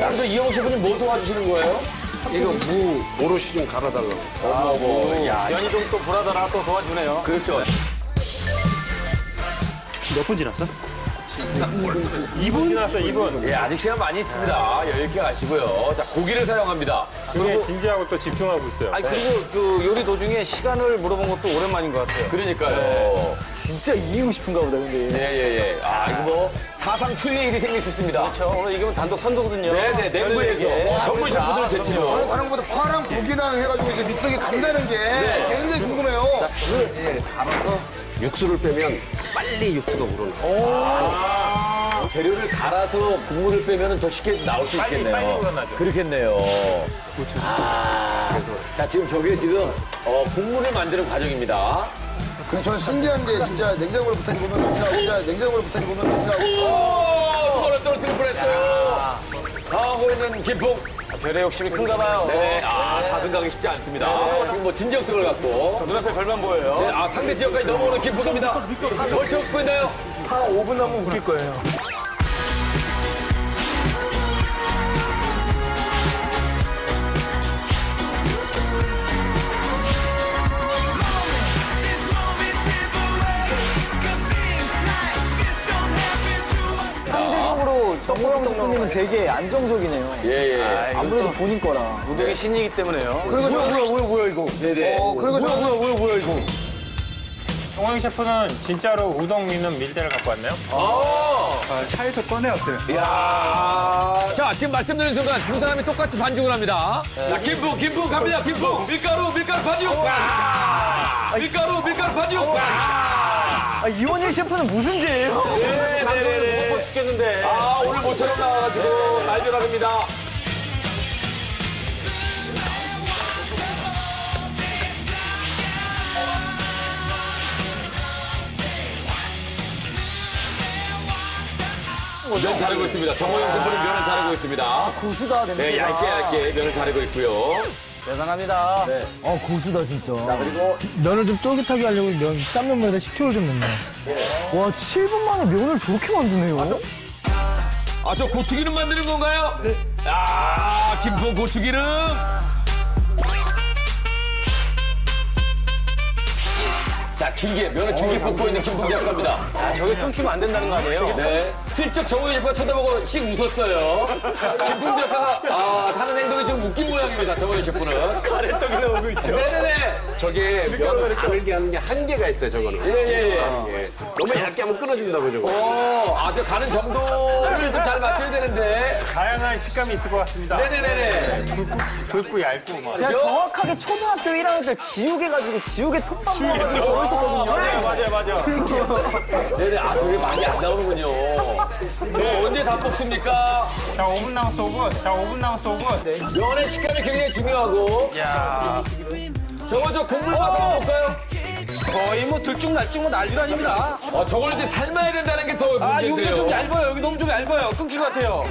그래서 이영호 셰프님 뭐 도와주시는 거예요? 이거 무 오롯이 좀 갈아달라고. 면이 좀 또 불하더라 또 도와주네요. 그렇죠. 몇 분 지났어? 2분 지났어, 2분. 예, 아직 시간 많이 있습니다. 여유 있게 가시고요. 자, 고기를 사용합니다. 되게 진지하고 또 집중하고 있어요. 아니 그리고 그 요리 도중에 시간을 물어본 것도 오랜만인 것 같아요. 그러니까요. 진짜 이기고 싶은가 보다, 근데. 예. 아, 이거 뭐 사상 초유의 일이 생길 수 있습니다. 그렇죠. 오늘 이기면 단독 선두거든요. 네네, 내부에서 전문 셰프들을 제치고. 다른 것보다 파랑 고기랑 해가지고 이제 믹서기 간다는 게 굉장히 궁금해요. 육수를 빼면 빨리 육수가 우러나. 재료를 갈아서 국물을 빼면 더 쉽게 나올 수 있겠네요. 빨리 우러나죠. 그렇겠네요. 그렇죠. 자, 지금 저게 지금 국물을 만드는 과정입니다. 근데 저는 신기한 게 진짜 냉장고를 부탁해 보면 오! 떨어뜨릴 뻔했어요. 하고 있는 김풍. 별의 욕심이 큰가 봐요. 네, 사승강이 쉽지 않습니다. 지금 뭐 진정성을 갖고. 눈앞에 별만 보여요. 네, 상대 지역까지 넘어오는 김풍입니다. 벌써 웃고 있나요? 한 5분 남으면 웃길 거예요. 상대적으로 정호영 셰프님은 되게 안정적이네요. 예. 아무래도 본인 거라. 우동의 신이기 때문에요. 그리고 뭐야, 이거. 네네. 그리고 저 뭐야, 이거. 정호영 셰프는 진짜로 우동 미는 밀대를 갖고 왔나요? 차에서 꺼내왔어요. 이야. 자, 지금 말씀드린 순간 두 사람이 똑같이 반죽을 합니다. 자, 김풍 갑니다. 김풍. 밀가루 반죽. 밀가루 반죽. 이원일 셰프는 무슨 죄예요? 네. 먹고 죽겠는데. 오늘 모처럼 나와가지고 날벼락입니다. 면 자르고 있습니다. 정호영 셰프는 면을 자르고 있습니다. 고수다, 냄새가. 네, 얇게 면을 자르고 있고요. 대단합니다. 고수다, 진짜. 그리고 면을 좀 쫄깃하게 하려고 땀면물에다 식초를 좀 넣나요? 와, 7분 만에 면을 저렇게 만드네요. 저 고추기름 만드는 건가요? 네. 김풍 고추기름. 자, 길게, 면을 길게 굽고 있는 김풍 작가입니다. 저게 끊기면 안 된다는 거 아니에요? 네. 슬쩍 정우영 셰프가 쳐다보고 씩 웃었어요. 김풍 작가가 하는 행동이 좀 웃긴 모양입니다, 정우영 셰프는. 가래떡이 나오고 있죠. 네네네. 저게 면을 가늘게 하는 게 한계가 있어요, 저거는. 예. 너무 얇게 하면 끊어진다고, 저거. 저 가는 정도를 좀 잘 맞춰야 되는데. 다양한 식감이 있을 것 같습니다. 네네네네. 굵고 얇고 막. 제가 정확하게 초등학교 1학년 때 지우개 가지고 지우개 톱밥 먹어가지고 저거 있었거든요. 맞아요. 네네. 저게 많이 안 나오는군요. 언제 다 뽑습니까? 자, 5분 남았어, 5분. 자, 5분 남았어, 5분. 면의 식감이 굉장히 중요하고. 저 국물 맛 한번 볼까요? 거의 뭐 들쭉날쭉 뭐 난리도 아닙니다. 저걸 이제 삶아야 된다는 게 더 문제인데요. 여기가 좀 얇아요. 여기 너무 좀 얇아요. 끊길 것 같아요.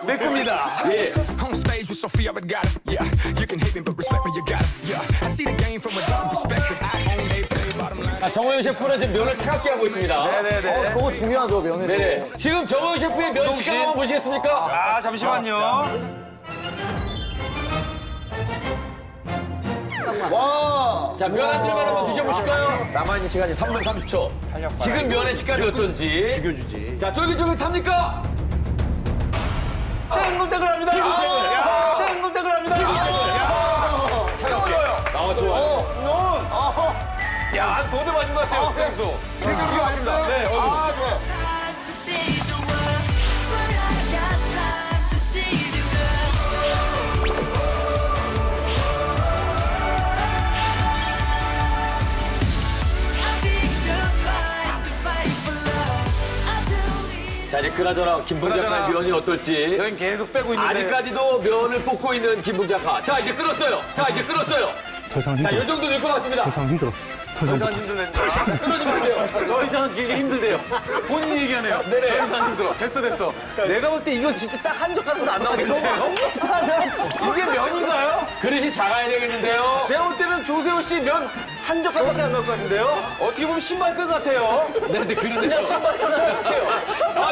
매콤니다. 예. On stage with Sophia, I got it. Yeah, you can hate me, but respect me, you got it. Yeah, I see the game from a different perspective. I own they play bottom line. 정호영 셰프는 지금 면을 차갑게 하고 있습니다. 네네네. 저거 중요하죠, 면에서. 네네. 지금 정호영 셰프의 면 식감 한번 보시겠습니까? 잠시만요. 와. 자, 면 한 줄만 한번 드셔보실까요? 남아있는 시간이 3분 30초. 지금 면의 식감이 어떤지. 죽여주지. 자, 쫄깃쫄깃합니까? 땡글땡글합니다. 땡글땡글합니다. 차갑게. 좋아요. 야, 도대 맞은 것 같아요. 땡수. 땡글땡글합니다. 네, 좋아요. 자, 이제 그나저나 김풍 작가의 면이 어떨지. 여긴 계속 빼고 있는데. 아직까지도 면을 뽑고 있는 김풍 작가. 자, 이제 끊었어요. 자, 이 정도 될 것 같습니다. 더 이상 힘드네. 끊어지면 안 돼요. 더 이상 길게 힘들대요. 본인이 얘기하네요. 네네. 더 이상 힘들어. 됐어. 내가 볼 때 이거 진짜 딱 한 젓가락도 안 나오겠는데요? 이게 면인가요? 그릇이 작아야 되겠는데요. 제가 볼 때는 조세호 씨 면 한 젓가락밖에 안 나올 것 같은데요? 어떻게 보면 신발끈 같아요. 네, 근데 그릇은 그냥 신발끈 하나 같아요.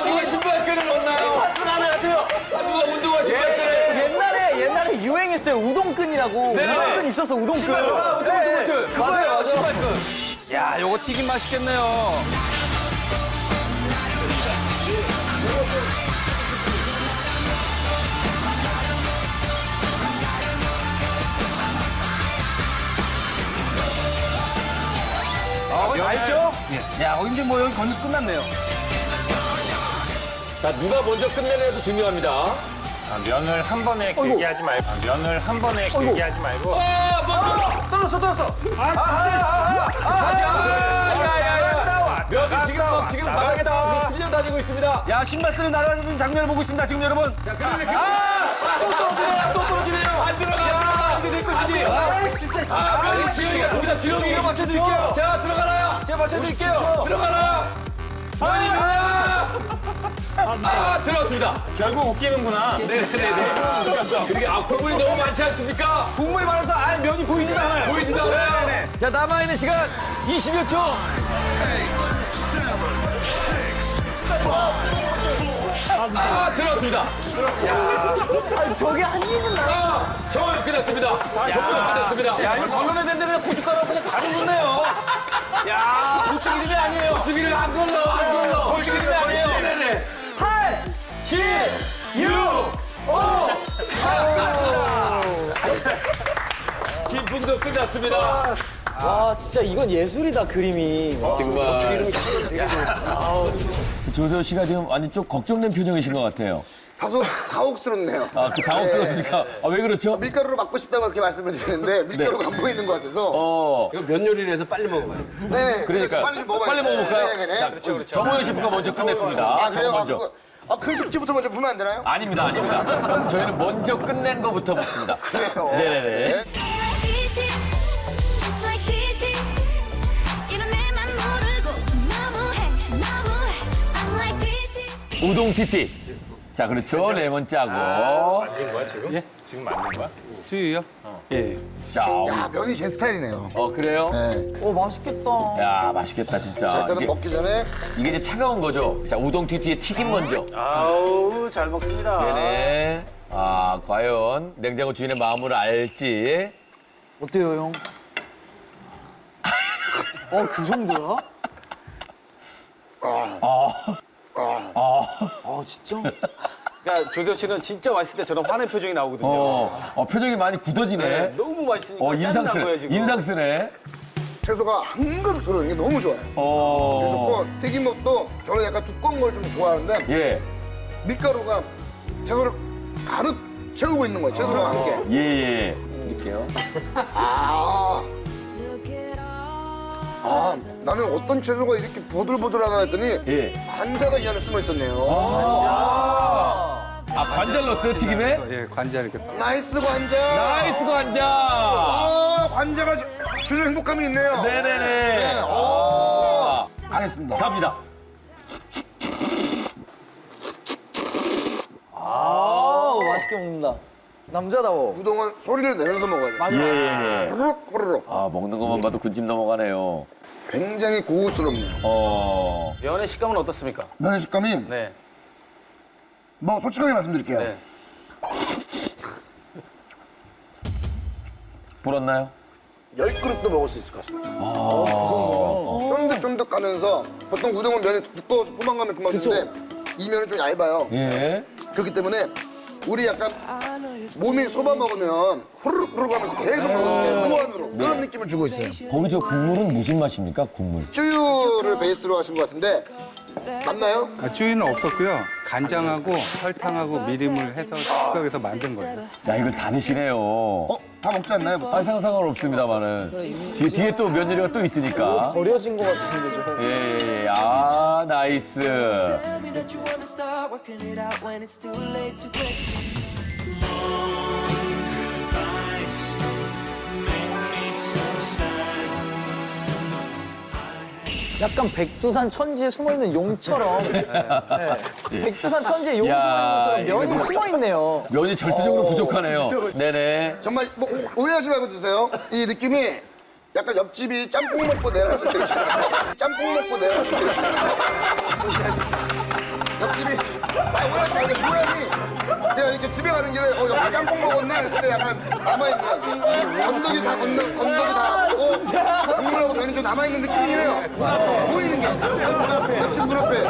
누가 신발끈을 넣나요? 신발끈 하나 같아요. 누가 운동화 신발끈을. 옛날에 유행했어요. 우동끈이라고. 네. 우동끈 있었어, 우동끈. 신발끈. 네. 그거예요, 맞아요. 신발끈. 야, 요거 튀김 맛있겠네요. 거의 다 했죠? 야, 이제 뭐 여기 건너 끝났네요. 자, 누가 먼저 끝내냐도 중요합니다. 면을 한 번에 길게 하지 말고. 면을 한 번에 길게 하지 말고. 떨었어. 면이 지금 바닥에 나와서 쓸려다니고 있습니다. 야, 신발끈이 날아가는 장면을 보고 있습니다, 지금 여러분. 자, 그러면 또 떨어지네요. 안 들어가. 야, 이게 내 것이지. 면이 지렁이가 지렁이. 제가 맞춰드릴게요. 자, 들어가라. 제가 맞춰드릴게요. 들어가라. 면이 들어왔습니다. 결국 웃기는구나. 네네네. 그게 국물이 너무 많지 않습니까? 국물이 많아서 아예 면이 보이지도 않아요. 보이지도 않아요. 네네네. 자, 남아있는 시간 20여 초. 들어왔습니다. 저게 한 입은 나. 정말 끝났습니다. 정말 끝났습니다. 야, 이거 걸러내야 되는데 그냥 고춧가루 그냥 바로 넣네요. 야, 고추기름이 아니에요. 고추기름 안 걸러. 고추기름이 아니에요. 네네. 8, 7, 6, 5, 4. 김풍도 끝났습니다. 와, 진짜 이건 예술이다, 그림이. 정말. 조세호 씨가 지금 완전 좀 걱정된 표정이신 것 같아요. 다소 가혹스럽네요. 그 당혹스러우시니까. 왜 그렇죠? 밀가루로 막고 싶다고 그렇게 말씀을 드리는데 밀가루가 안 보이는 것 같아서. 이거 면 요리를 해서 빨리 먹어봐요. 네네. 그러니까 빨리 좀 먹어봐요. 빨리 먹어볼까요? 네네네. 자, 정호영 셰프가 먼저 끝냈습니다. 아, 그래요? 먼저. 큰 숙지부터 먼저 보면 안 되나요? 아닙니다. 저희는 먼저 끝낸 거부터 먹습니다. 그래요. 네네네. Just like TT. 이런 내맘 모르고 너무해. I'm like TT. 우동 TT. 자, 그렇죠. 레몬 짜고. 만든 거야, 지금? 예? 지금 만든 거야? 주의요. 자, 야, 면이 제 스타일이네요. 그래요? 네. 맛있겠다. 야, 맛있겠다, 진짜. 자, 일단은 먹기 전에 이게 이제 차가운 거죠? 자, 우동 TT에 튀김 먼저. 아우, 잘 먹습니다. 네네. 과연 냉장고 주인의 마음을 알지? 어때요, 형? 그 정도야? 진짜? 그러니까 조세호 씨는 진짜 맛있을 때 저런 화낸 표정이 나오거든요. 표정이 많이 굳어지네. 네, 너무 맛있으니까 짜증 난 거예요, 지금. 인상쓰네. 채소가 한가득 들어있는 게 너무 좋아요. 그래서 뭐 튀김옷도 저는 약간 두꺼운 걸 좀 좋아하는데 예. 밀가루가 채소를 가득 채우고 있는 거예요. 채소랑 함께. 예. 이렇게요. 나는 어떤 채소가 이렇게 보들보들하나 했더니 관자가 이 안에 숨어 있었네요. 관자를 넣었어요, 튀김에? 예, 관자 이렇게. 나이스 관자. 나이스 관자. 관자가 주는 행복감이 있네요. 네네네. 네, 가겠습니다. 갑니다. 맛있게 먹는다. 남자다워. 우동은 소리를 내면서 먹어야 돼요. 맞아. 예. 후루룩 후루룩. 먹는 것만 봐도 군침 넘어가네요. 굉장히 고급스럽네요. 면의 식감은 어떻습니까? 면의 식감이 네. 뭐 솔직하게 말씀드릴게요. 네. 불었나요? 10그릇도 먹을 수 있을 것 같습니다. 쫀득쫀득하면서 보통 우동은 면이 두꺼워서 포만감이 그만인데 이 면은 좀 얇아요. 예. 그렇기 때문에 우리 약간 몸이 쏟아 먹으면 후루룩 후루룩 하면서 계속 먹었을 때 무한으로 그런 느낌을 주고 있어요. 거기 저 국물은 무슨 맛입니까, 국물? 쯔유를 베이스로 하신 것 같은데 맞나요? 쭈이는 없었고요. 간장하고 설탕하고 미림을 해서 즉석에서 만든 거예요. 야, 이걸 다 드시네요. 다 먹지 않나요? 상상은 없습니다만은. 뒤에 또 며느리가 또 있으니까. 버려진 것 같은데 좀. 예. 나이스. 약간 백두산 천지에 숨어있는 용처럼. 백두산 천지에 용이 숨어있는 것처럼 면이 숨어있네요. 면이 절대적으로 부족하네요. 네네. 정말 뭐 오해하지 말고 드세요. 이 느낌이 약간 옆집이 짬뽕 먹고 내려갔을 때 있잖아요. 짬뽕 먹고 내려갔을 때 있잖아요. 옆집이 오해하지 말고 모양이 내가 이렇게 집에 가는 길에 옆에 짬뽕 먹었네 했을 때 약간 남아있는 건더기 다 먹고 국물하고 면이 좀 남아있는 느낌이긴 해요. 보이는 게 옆집 문 앞에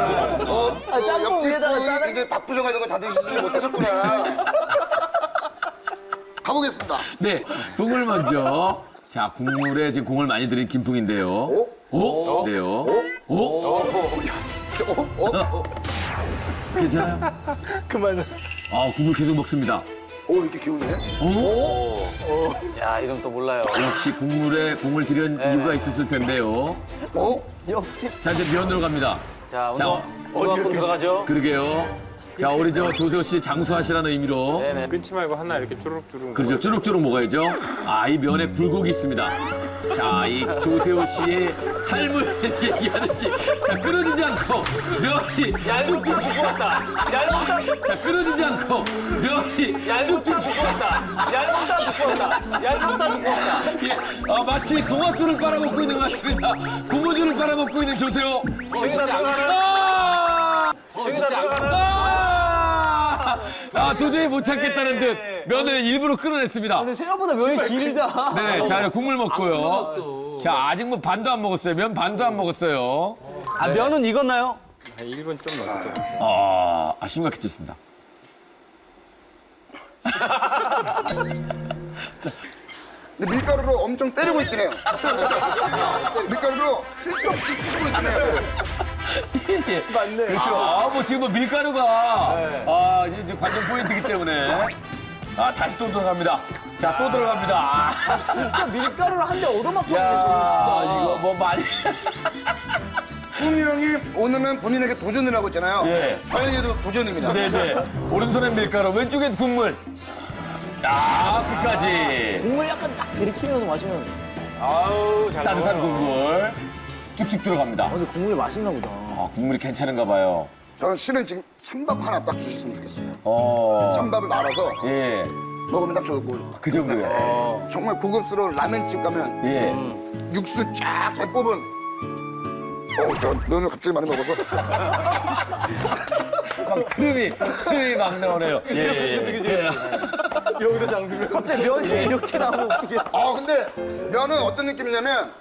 짬뽕 옆집 위에다가 분이 짜장- 되게 바쁘셔가지고 다 드시지 못하셨구나. 가보겠습니다. 네, 국물 먼저. 자, 국물에 지금 공을 많이 들인 김풍인데요. 네요. 괜찮아요? 그만요. 국물 계속 먹습니다. 이렇게 기우네. 야, 이름 또 몰라요. 역시 국물에 공을 들인 이유가 있었을 텐데요. 옆집. 자, 이제 면으로 갑니다. 자, 자, 오늘 한번 들어가죠. 그러게요. 자, 우리 조세호 씨 장수하시라는 의미로. 네네. 끊지 말고 하나 이렇게 주룩주룩. 그렇죠. 쭈룩쭈룩 먹어야죠. 이 면에 굴곡이 있습니다. 자, 이 조세호 씨의 삶을 얘기하듯이. 자, 끊어지지 않고 면이 얇다 죽고 왔다. 얇다. 자, 끊어지지 않고 면이 얇다 죽고 왔다. 얇다 죽고 왔다. 얇다 죽고 왔다. 예, 마치 동화줄을 빨아먹고 있는 것 같습니다. 고무줄을 빨아먹고 있는 조세호. 저기다 들어가는. 저기다 들어가는. 도저히 못 참겠다는 듯 면을 일부러 끌어냈습니다. 근데 생각보다 면이 길다. 네, 자, 국물 먹고요. 자, 아직 뭐 반도 안 먹었어요. 면 반도 안 먹었어요. 면은 익었나요? 1분 좀 넘게. 심각해졌습니다. 근데 밀가루로 엄청 때리고 있긴 해요. 밀가루로 쉴 수 없이 치고 있긴 해요. 맞네. 그렇죠. 뭐 지금 뭐 밀가루가 이제 관전 포인트이기 때문에 다시 또 들어갑니다. 자, 또 들어갑니다. 진짜 밀가루를 한 대 얻어맞고 있네, 저는 진짜. 이거 뭐 많이. 풍이 형이 오늘은 본인에게 도전을 하고 있잖아요. 예. 저에게도 도전입니다. 네네. 오른손엔 밀가루, 왼쪽엔 국물. 끝까지. 국물 약간 딱 들이키면서 마시면. 아우, 잘 따뜻한 국물. 쭉쭉 들어갑니다. 근데 국물이 맛있나 보다. 국물이 괜찮은가 봐요. 저는 실은 지금 찬밥 하나 딱 주셨으면 좋겠어요. 찬밥을 말아서 예. 먹으면 딱 좋을 거고. 그 정도요. 정말 고급스러운 라멘집 가면 예. 육수 쫙 잘 뽑은. 저 면을 갑자기 많이 먹어서. 막 트림이 막 나오네요. 예. 여기서 장수면. 갑자기 면이 이렇게 나오면 웃기겠다. 근데 면은 어떤 느낌이냐면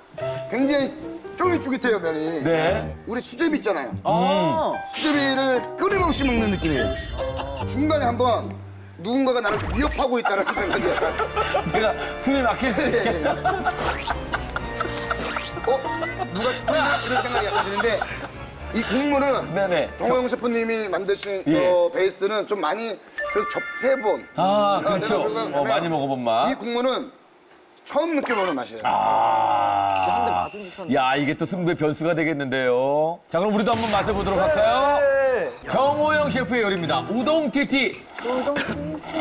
굉장히 쫄깃쫄깃해요 면이. 네. 우리 수제비 있잖아요. 수제비를 끊임없이 먹는 느낌이에요. 중간에 한번 누군가가 나를 위협하고 있다는 생각이 약간. 내가 숨이 막힐 수 있겠다. 누가 싶었나? 이런 생각이 약간 드는데 이 국물은 네네. 정호영 셰프님이 만드신 예. 저 베이스는 좀 많이 그래서 접해본. 아, 그렇죠. 내가 그러니까 많이 먹어본 맛. 이 국물은 처음 느껴보는 맛이에요. 아, 야, 이게 또 승부의 변수가 되겠는데요. 자, 그럼 우리도 한번 맛을 보도록 할까요? 정호영 셰프의 요리입니다. 우동 튀튀. 우동 튀튀.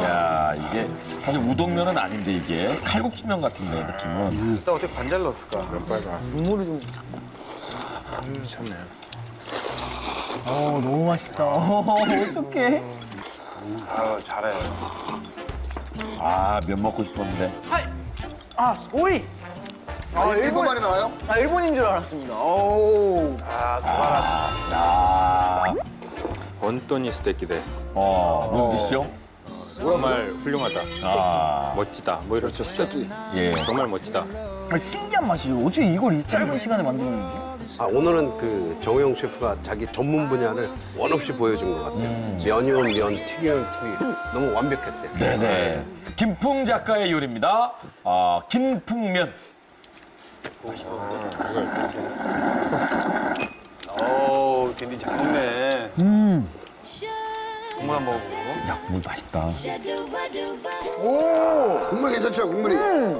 야, 이게 사실 우동면은 아닌데 이게 칼국수면 같은데 느낌은. 일단 어떻게 관자를 넣었을까? 국물을 좀. 참네. 너무 맛있다. 어떡해? 잘해. 아, 면 먹고 싶었는데. 아, 오이! 일본 말이 나와요? 일본인 줄 알았습니다. 오. 원토니 스테이키 데스. 무슨 뜻이죠? 정말 훌륭하다. 아, 멋지다. 뭐 이런 스테이키. 예. 정말 멋지다. 신기한 맛이에요. 어떻게 이걸 이 짧은 시간에 만드는지. 오늘은 그 정호영 셰프가 자기 전문 분야를 원 없이 보여준 것 같아요. 면이면 면, 튀기면 튀기. 너무 완벽했어요. 네네. 김풍 작가의 요리입니다. 김풍면. 딘딘 잘 먹네. 국물 한번 먹어보고. 야, 국물 맛있다. 국물 괜찮죠, 국물이?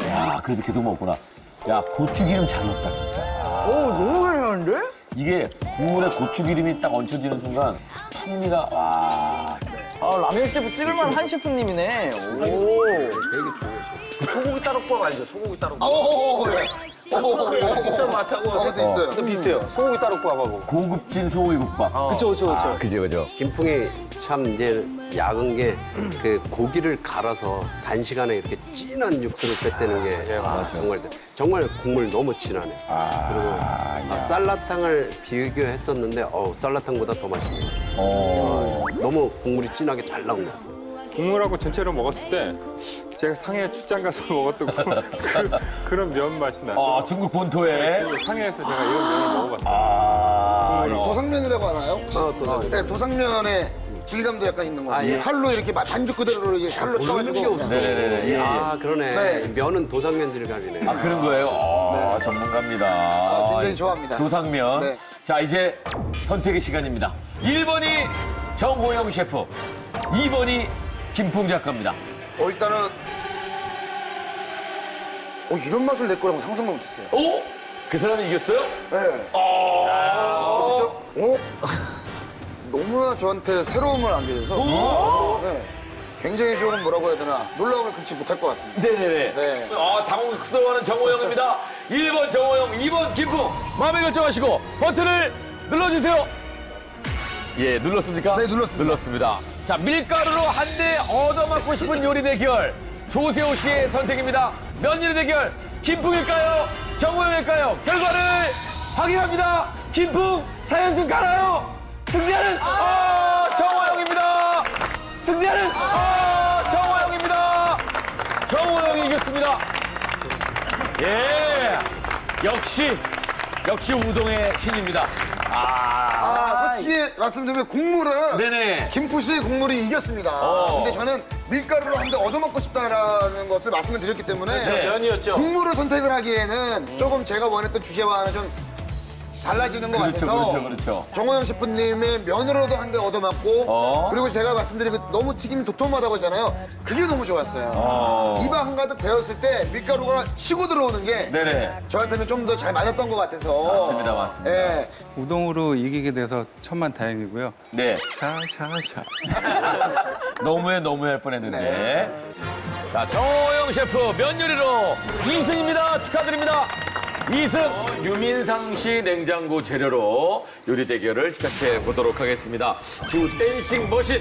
야, 그래도 계속 먹구나. 야, 고추기름 잘 넣었다, 진짜. 너무 괜찮은데? 이게 국물에 고추기름이 딱 얹혀지는 순간 풍미가, 와. 라면 셰프 찍을만 한 셰프님이네. 오. 되게 좋아요. 소고기 따로밥 알죠? 소고기 따로밥. 진짜 맛하고 그것도 있어요. 비슷해요. 소고기 따로밥하고. 고급진 소고기국밥. 그쵸. 그죠. 김풍이 참 이제 야근 게 그 고기를 갈아서 단시간에 이렇게 진한 육수를 뺐다는 게 정말 국물 너무 진하네. 그리고 쌀라탕을 비교했었는데 쌀라탕보다 더 맛있네요. 너무 국물이 진하게 잘 나온 것 같아요. 국물하고 전체로 먹었을 때 제가 상해 출장 가서 먹었던 그런 면 맛이 나요. 중국 본토에. 상해에서 제가 이런 면을 먹어봤어요. 도상면이라고 하나요? 도상면. 네, 도상면의 질감도 약간 있는 거. 예. 칼로 이렇게 반죽 그대로 이렇게 칼로 쳐가지고. 네네네. 그러네. 네. 면은 도상면 질감이네. 그런 거예요? 전문가입니다. 굉장히 좋아합니다. 도상면. 네. 자, 이제 선택의 시간입니다. 1번이 정호영 셰프, 2번이 김풍 작가입니다. 일단은 이런 맛을 낼 거라고 상상도 못했어요. 오? 그 사람이 이겼어요? 네. 진짜? 너무나 저한테 새로움을 안겨줘서 네. 굉장히 조금 뭐라고 해야 되나 놀라움을 금치 못할 것 같습니다. 네네네. 네. 당황스러워하는 정호영입니다. 1번 정호영, 2번 김풍. 마음에 결정하시고 버튼을 눌러주세요. 예, 눌렀습니까? 네, 눌렀습니다. 눌렀습니다. 자, 밀가루로 한 대 얻어맞고 싶은 요리 대결. 조세호 씨의 선택입니다. 면 요리 대결. 김풍일까요? 정호영일까요? 결과를 확인합니다. 김풍 4연승 가나요? 승자는 정호영입니다. 승자는 정호영입니다. 정호영이 이겼습니다. 예, 역시 우동의 신입니다. 솔직히 말씀드리면 국물은 네네. 김푸시의 국물이 이겼습니다. 근데 저는 밀가루로 한 대 얻어먹고 싶다라는 것을 말씀을 드렸기 때문에 면이었죠. 국물을 선택을 하기에는 조금 제가 원했던 주제와는 좀 달라지는 것 같아서 그렇죠. 정호영 셰프님의 면으로도 한 대 얻어맞고 그리고 제가 말씀드린 그 너무 튀김이 도톰하다고 하잖아요. 그게 너무 좋았어요. 입 한가득 베었을 때 밀가루가 치고 들어오는 게 네네. 저한테는 좀 더 잘 맞았던 것 같아서 맞습니다. 예. 우동으로 이기게 돼서 천만다행이고요. 네. 샤샤샤. 너무할 뻔했는데. 자, 정호영 셰프 면 요리로 2승입니다. 축하드립니다. 2승 유민상 씨 냉장고 재료로 요리 대결을 시작해 보도록 하겠습니다. 두 댄싱 머신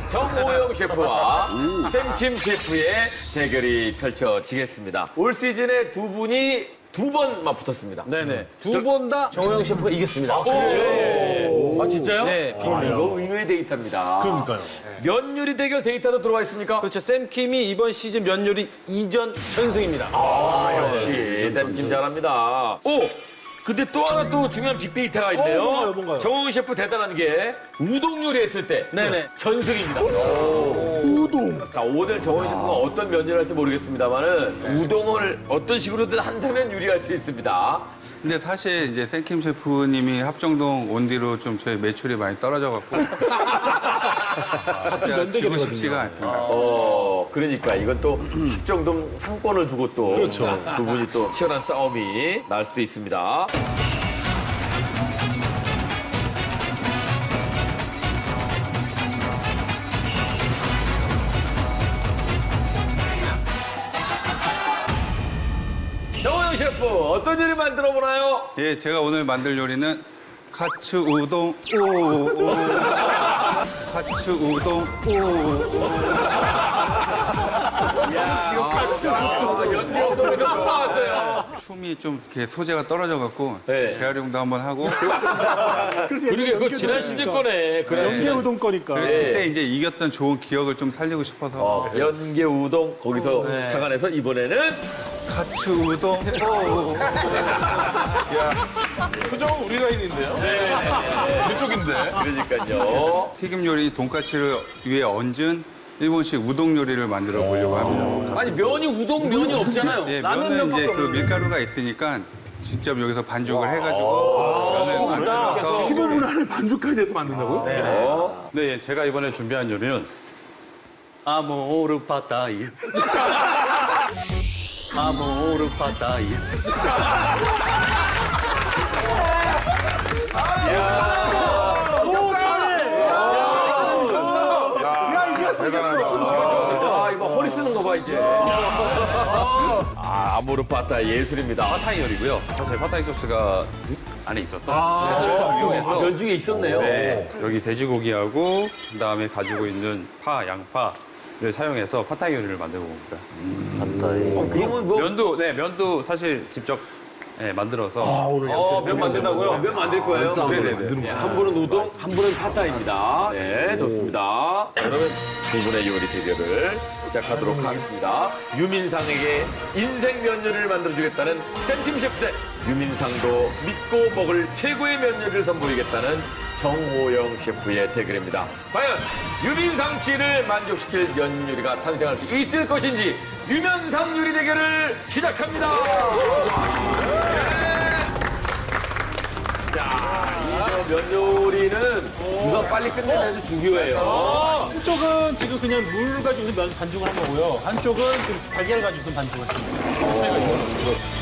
정호영 셰프와 샘킴 셰프의 대결이 펼쳐지겠습니다. 올 시즌에 두 분이 두 번만 붙었습니다. 네네. 두 번 다 정호영 셰프가 이겼습니다. 아, 진짜요? 네. 이거 의외의 데이터입니다. 그러니까요. 면 요리 대결 데이터도 들어와 있습니까? 그렇죠. 샘킴이 이번 시즌 면 요리 2전 전승입니다. 역시 샘킴 잘합니다. 오! 근데 또 하나 또 중요한 빅데이터가 있네요. 뭔가요? 정호영 셰프 대단한 게 우동 요리했을 때 전승입니다. 우동. 자, 오늘 정호영 셰프가 어떤 면 요리를 할지 모르겠습니다만은 우동을 어떤 식으로든 한다면 요리할 수 있습니다. 근데 사실 이제 샘킴 셰프님이 합정동 온 뒤로 좀 저희 매출이 많이 떨어져갖고 진짜 지고 싶지가 않습니다. 그러니까 이건 또 합정동 상권을 두고 또 두 분이 또 치열한 싸움이 날 수도 있습니다. 정호영 셰프 어떤 요리 만들어 보나요? 예, 제가 오늘 만들 요리는 카츠 우동 우우 카츠 우동 우우 연기 운동에서 또 나왔어요. 춤이 좀 이렇게 소재가 떨어져갖고 네. 재활용도 한번 하고 그러게 그거 지난 시즌 거네. 그래. 연계 우동 거니까. 그때 이제 이겼던 좋은 기억을 좀 살리고 싶어서 연계 우동 거기서 착안해서 이번에는 카츠 우동 우우 표정은 우리 라인인데요? 우리 쪽인데. 그러니까요. 튀김 요리 돈까스를 위에 얹은 일본식 우동 요리를 만들어 보려고 합니다. 아니 면이 우동 면이 없잖아요. 예, 면은 이제 그 밀가루가 있으니까 직접 여기서 반죽을 해가지고 면을 만들어서 15분 안에 반죽까지 해서 만든다고요? 네, 제가 이번에 준비한 요리는 아모르 파타이. 아모르 파타이. 아, 이거 허리 쓰는 거 봐, 이제. 아모르 파타 예술입니다. 파타이 요리고요. 사실 파타이 소스가 안에 있었어요. 그래서 이용해서 면 중에 있었네요. 네, 여기 돼지고기하고 그다음에 가지고 있는 파, 양파를 사용해서 파타이 요리를 만들고 옵니다. 그러면 뭐 면도 사실 직접 만들어서 면 만든다고요? 면 만들 거예요? 네네네. 한 분은 우동, 한 분은 파타입니다. 네, 좋습니다. 자, 그러면 두 분의 요리 대결을 시작하도록 하겠습니다. 유민상에게 인생 면 요리를 만들어주겠다는 샘킴 셰프 대 유민상도 믿고 먹을 최고의 면 요리를 선보이겠다는 정호영 셰프의 대결입니다. 과연 유민상 씨를 만족시킬 면 요리가 탄생할 수 있을 것인지 유면상 요리 대결을 시작합니다. 자, 이 면 요리는 누가 빨리 끝내는 아주 중요해요. 한쪽은 지금 그냥 물 가지고 면 반죽을 한 거고요. 한쪽은 좀 달걀 가지고 반죽을 했습니다. 차이가 있어요.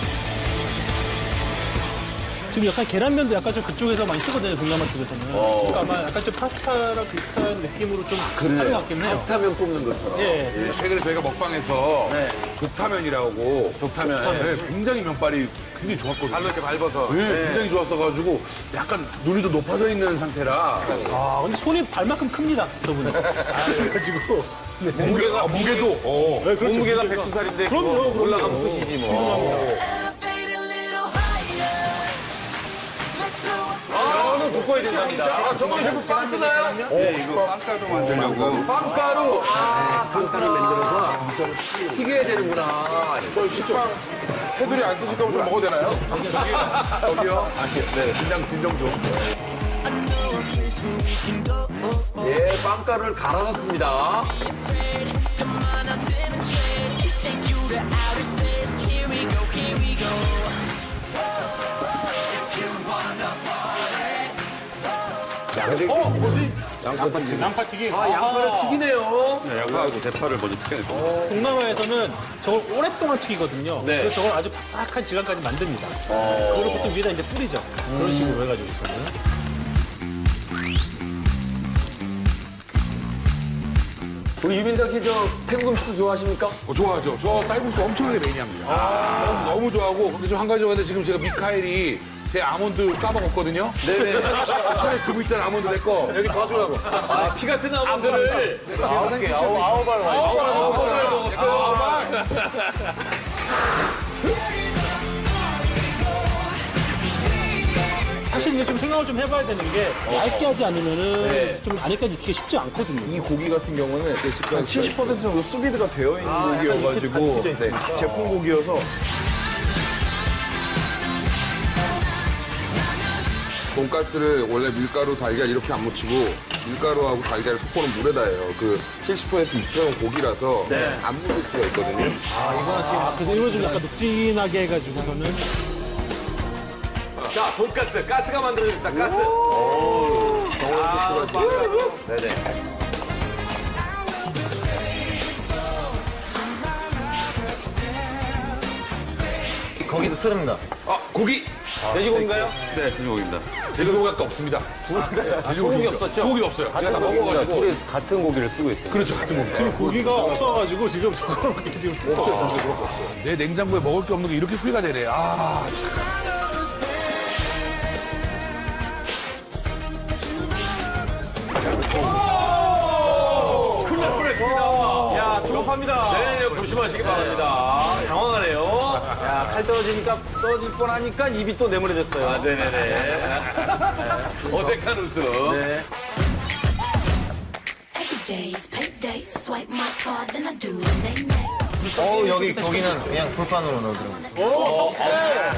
지금 약간 계란면도 약간 좀 그쪽에서 많이 쓰거든요, 동남아 쪽에서는. 그러니까 아마 약간 좀 파스타랑 비슷한 느낌으로 좀 하는 것 같긴 해요. 파스타면 굽는 것처럼. 예. 최근에 저희가 먹방에서 족타면이라고 족타면 굉장히 면발이 굉장히 좋았거든요. 발로 이렇게 밟아서 굉장히 좋았어가지고 약간 눈이 좀 높아져 있는 상태라 아, 근데 손이 발만큼 큽니다, 저분은. 그래가지고. 네. 무게도 네, 그렇죠. 몸무게가 무게가. 102살인데 그럼요. 올라가면 끝이지 뭐. 면은 두꺼워야 된답니다. 정호영 셰프 빵 쓰나요? 네, 이거 빵가루 만들려고 빵가루. 빵가루 만들어서 튀겨야 되는구나. 저 식빵 테두리 안 쓰실 거면 좀 먹어도 되나요? 저기요? 네, 진정 좀. 예, 빵가루를 갈아서 씁니다. 뭐지? 양파튀김. 양파튀김. 아, 양파를 튀기네요. 양파하고 대파를 먼저 튀겨내고 동남아에서는 저걸 오랫동안 튀기거든요. 네. 그래서 저걸 아주 바삭한 질감까지 만듭니다. 그걸 보통 위에다 이제 뿌리죠. 그런 식으로 해가지고 있거든요. 우리 유민상 씨 저 태국음식도 좋아하십니까? 좋아하죠. 저 쌀국수 엄청나게 매니아입니다. 쌀국수 너무 좋아하고 근데 좀 한 가지 좋아하는데 지금 제가 미카엘이 제 아몬드 까먹었거든요. 네네. 손에 주고 있잖아 아몬드 내 거. 여기 도와주라고. 아, 피 같은 아몬드를 9알 먹었어요. 사실 이제 좀 생각을 좀 해봐야 되는 게 얇게 하지 않으면은 네. 좀 안에까지 익히기 쉽지 않거든요. 이 고기 같은 경우는 한 70% 정도 수비드가 되어 있는 고기여가지고 약간 이렇게 제품 고기여서 돈가스를 원래 밀가루, 달걀 이렇게 안 묻히고 밀가루하고 달걀을 섞어놓은 물에다 해요. 그 70% 익혀놓은 고기라서 안 묻을 수가 있거든요. 그래서 이걸 좀 약간 눅진하게 해가지고서는 자, 돈가스. 가스가 만들어졌다, 가스. 네네. 거기도 쓰릅니다. 고기. 돼지고기인가요? 네, 돼지고기입니다. 돼지고기가 없습니다. 소고기 없었죠? 고기 없어요. 제가 다 먹어가지고. 둘이 같은 고기를 쓰고 있어요. 그렇죠, 같은 고기. 지금 고기가 없어가지고 지금 저거밖에 지금 쓰고 없어요. 내 냉장고에 먹을 게 없는 게 이렇게 후회가 되네. 아, 큰일 날 뻔했습니다. 야, 조급합니다. 네, 조심하시기 바랍니다. 당황하네요. 야, 칼 떨어질 뻔하니까 입이 또 내물어졌어요. 아, 네네네. 어색한 웃음. 네. Every day is payday. Swipe my card, then I do it. Nay, nay. 여기 거기는 그냥 불판으로 넣어더라고요.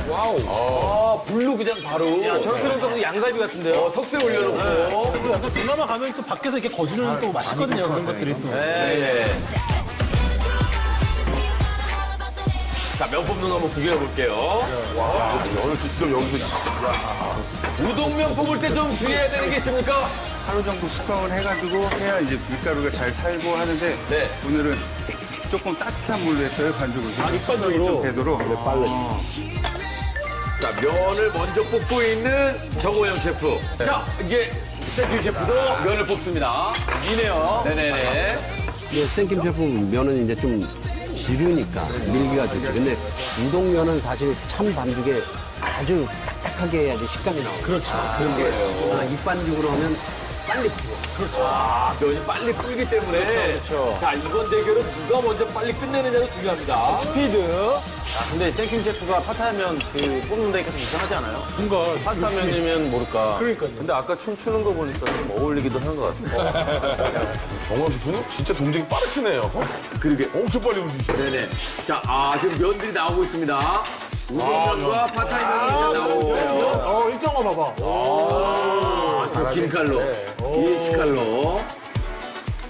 와우. 불로 그냥 바로. 야, 저렇게 놓으니까 무슨 양갈비 같은데요? 석쇠 올려놓고. 또 약간 동남아 가면 또 밖에서 이렇게 거주는 또 맛있거든요. 그런 것들이 또. 네. 자, 면 뽑는 거 한번 구경해 볼게요. 와, 오늘 직접 여기서. 우동면 뽑을 때 좀 주의해야 되는 게 있습니까? 하루 정도 숙성을 해가지고 해야 이제 밀가루가 잘 탈고 하는데 네. 오늘은 조금 따뜻한 물로 했어요, 반죽을. 밑반죽으로? 좀 되도록. 자, 면을 먼저 뽑고 있는 정호영 셰프. 자, 이제 셰프 셰프도 면을 뽑습니다. 이네요. 네네네. 근데 생김 셰프 면은 이제 좀 지루니까 밀기가 좋지. 근데 우동면은 사실 참 반죽에 아주 딱딱하게 해야지 식감이 나와요. 그렇죠. 그런 게 입반죽으로 하면 빨리 풀어. 그렇죠. 면이 빨리 풀기 때문에. 그렇죠. 자, 이번 대결은 누가 먼저 빨리 끝내느냐도 중요합니다. 스피드. 근데 생김 셰프가 파타면 그 뽑는다니까 좀 이상하지 않아요? 뭔가 파스타면이면 모를까. 그러니까요. 근데 아까 춤추는 거 보니까 좀 어울리기도 한 것 같아요. 정원 셰프는 진짜 동작이 빠르시네요. 그러게. 엄청 빨리 움직이시죠. 네네. 자, 지금 면들이 나오고 있습니다. 우동면과 파타이면이 나오고 있어요. 일정화 봐봐. 저 긴 칼로, EH 칼로.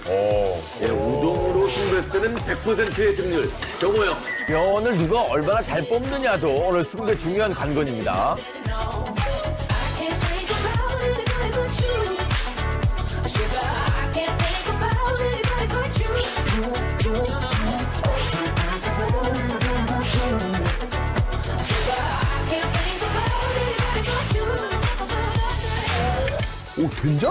예, 우동으로 승부했을 때는 100%의 승률. 정호영. 면을 누가 얼마나 잘 뽑느냐도 오늘 승부의 중요한 관건입니다. I can't think about anybody but you. Sugar, I can't think about anybody but you. Sugar, I can't think about anybody but you. 오, 된장?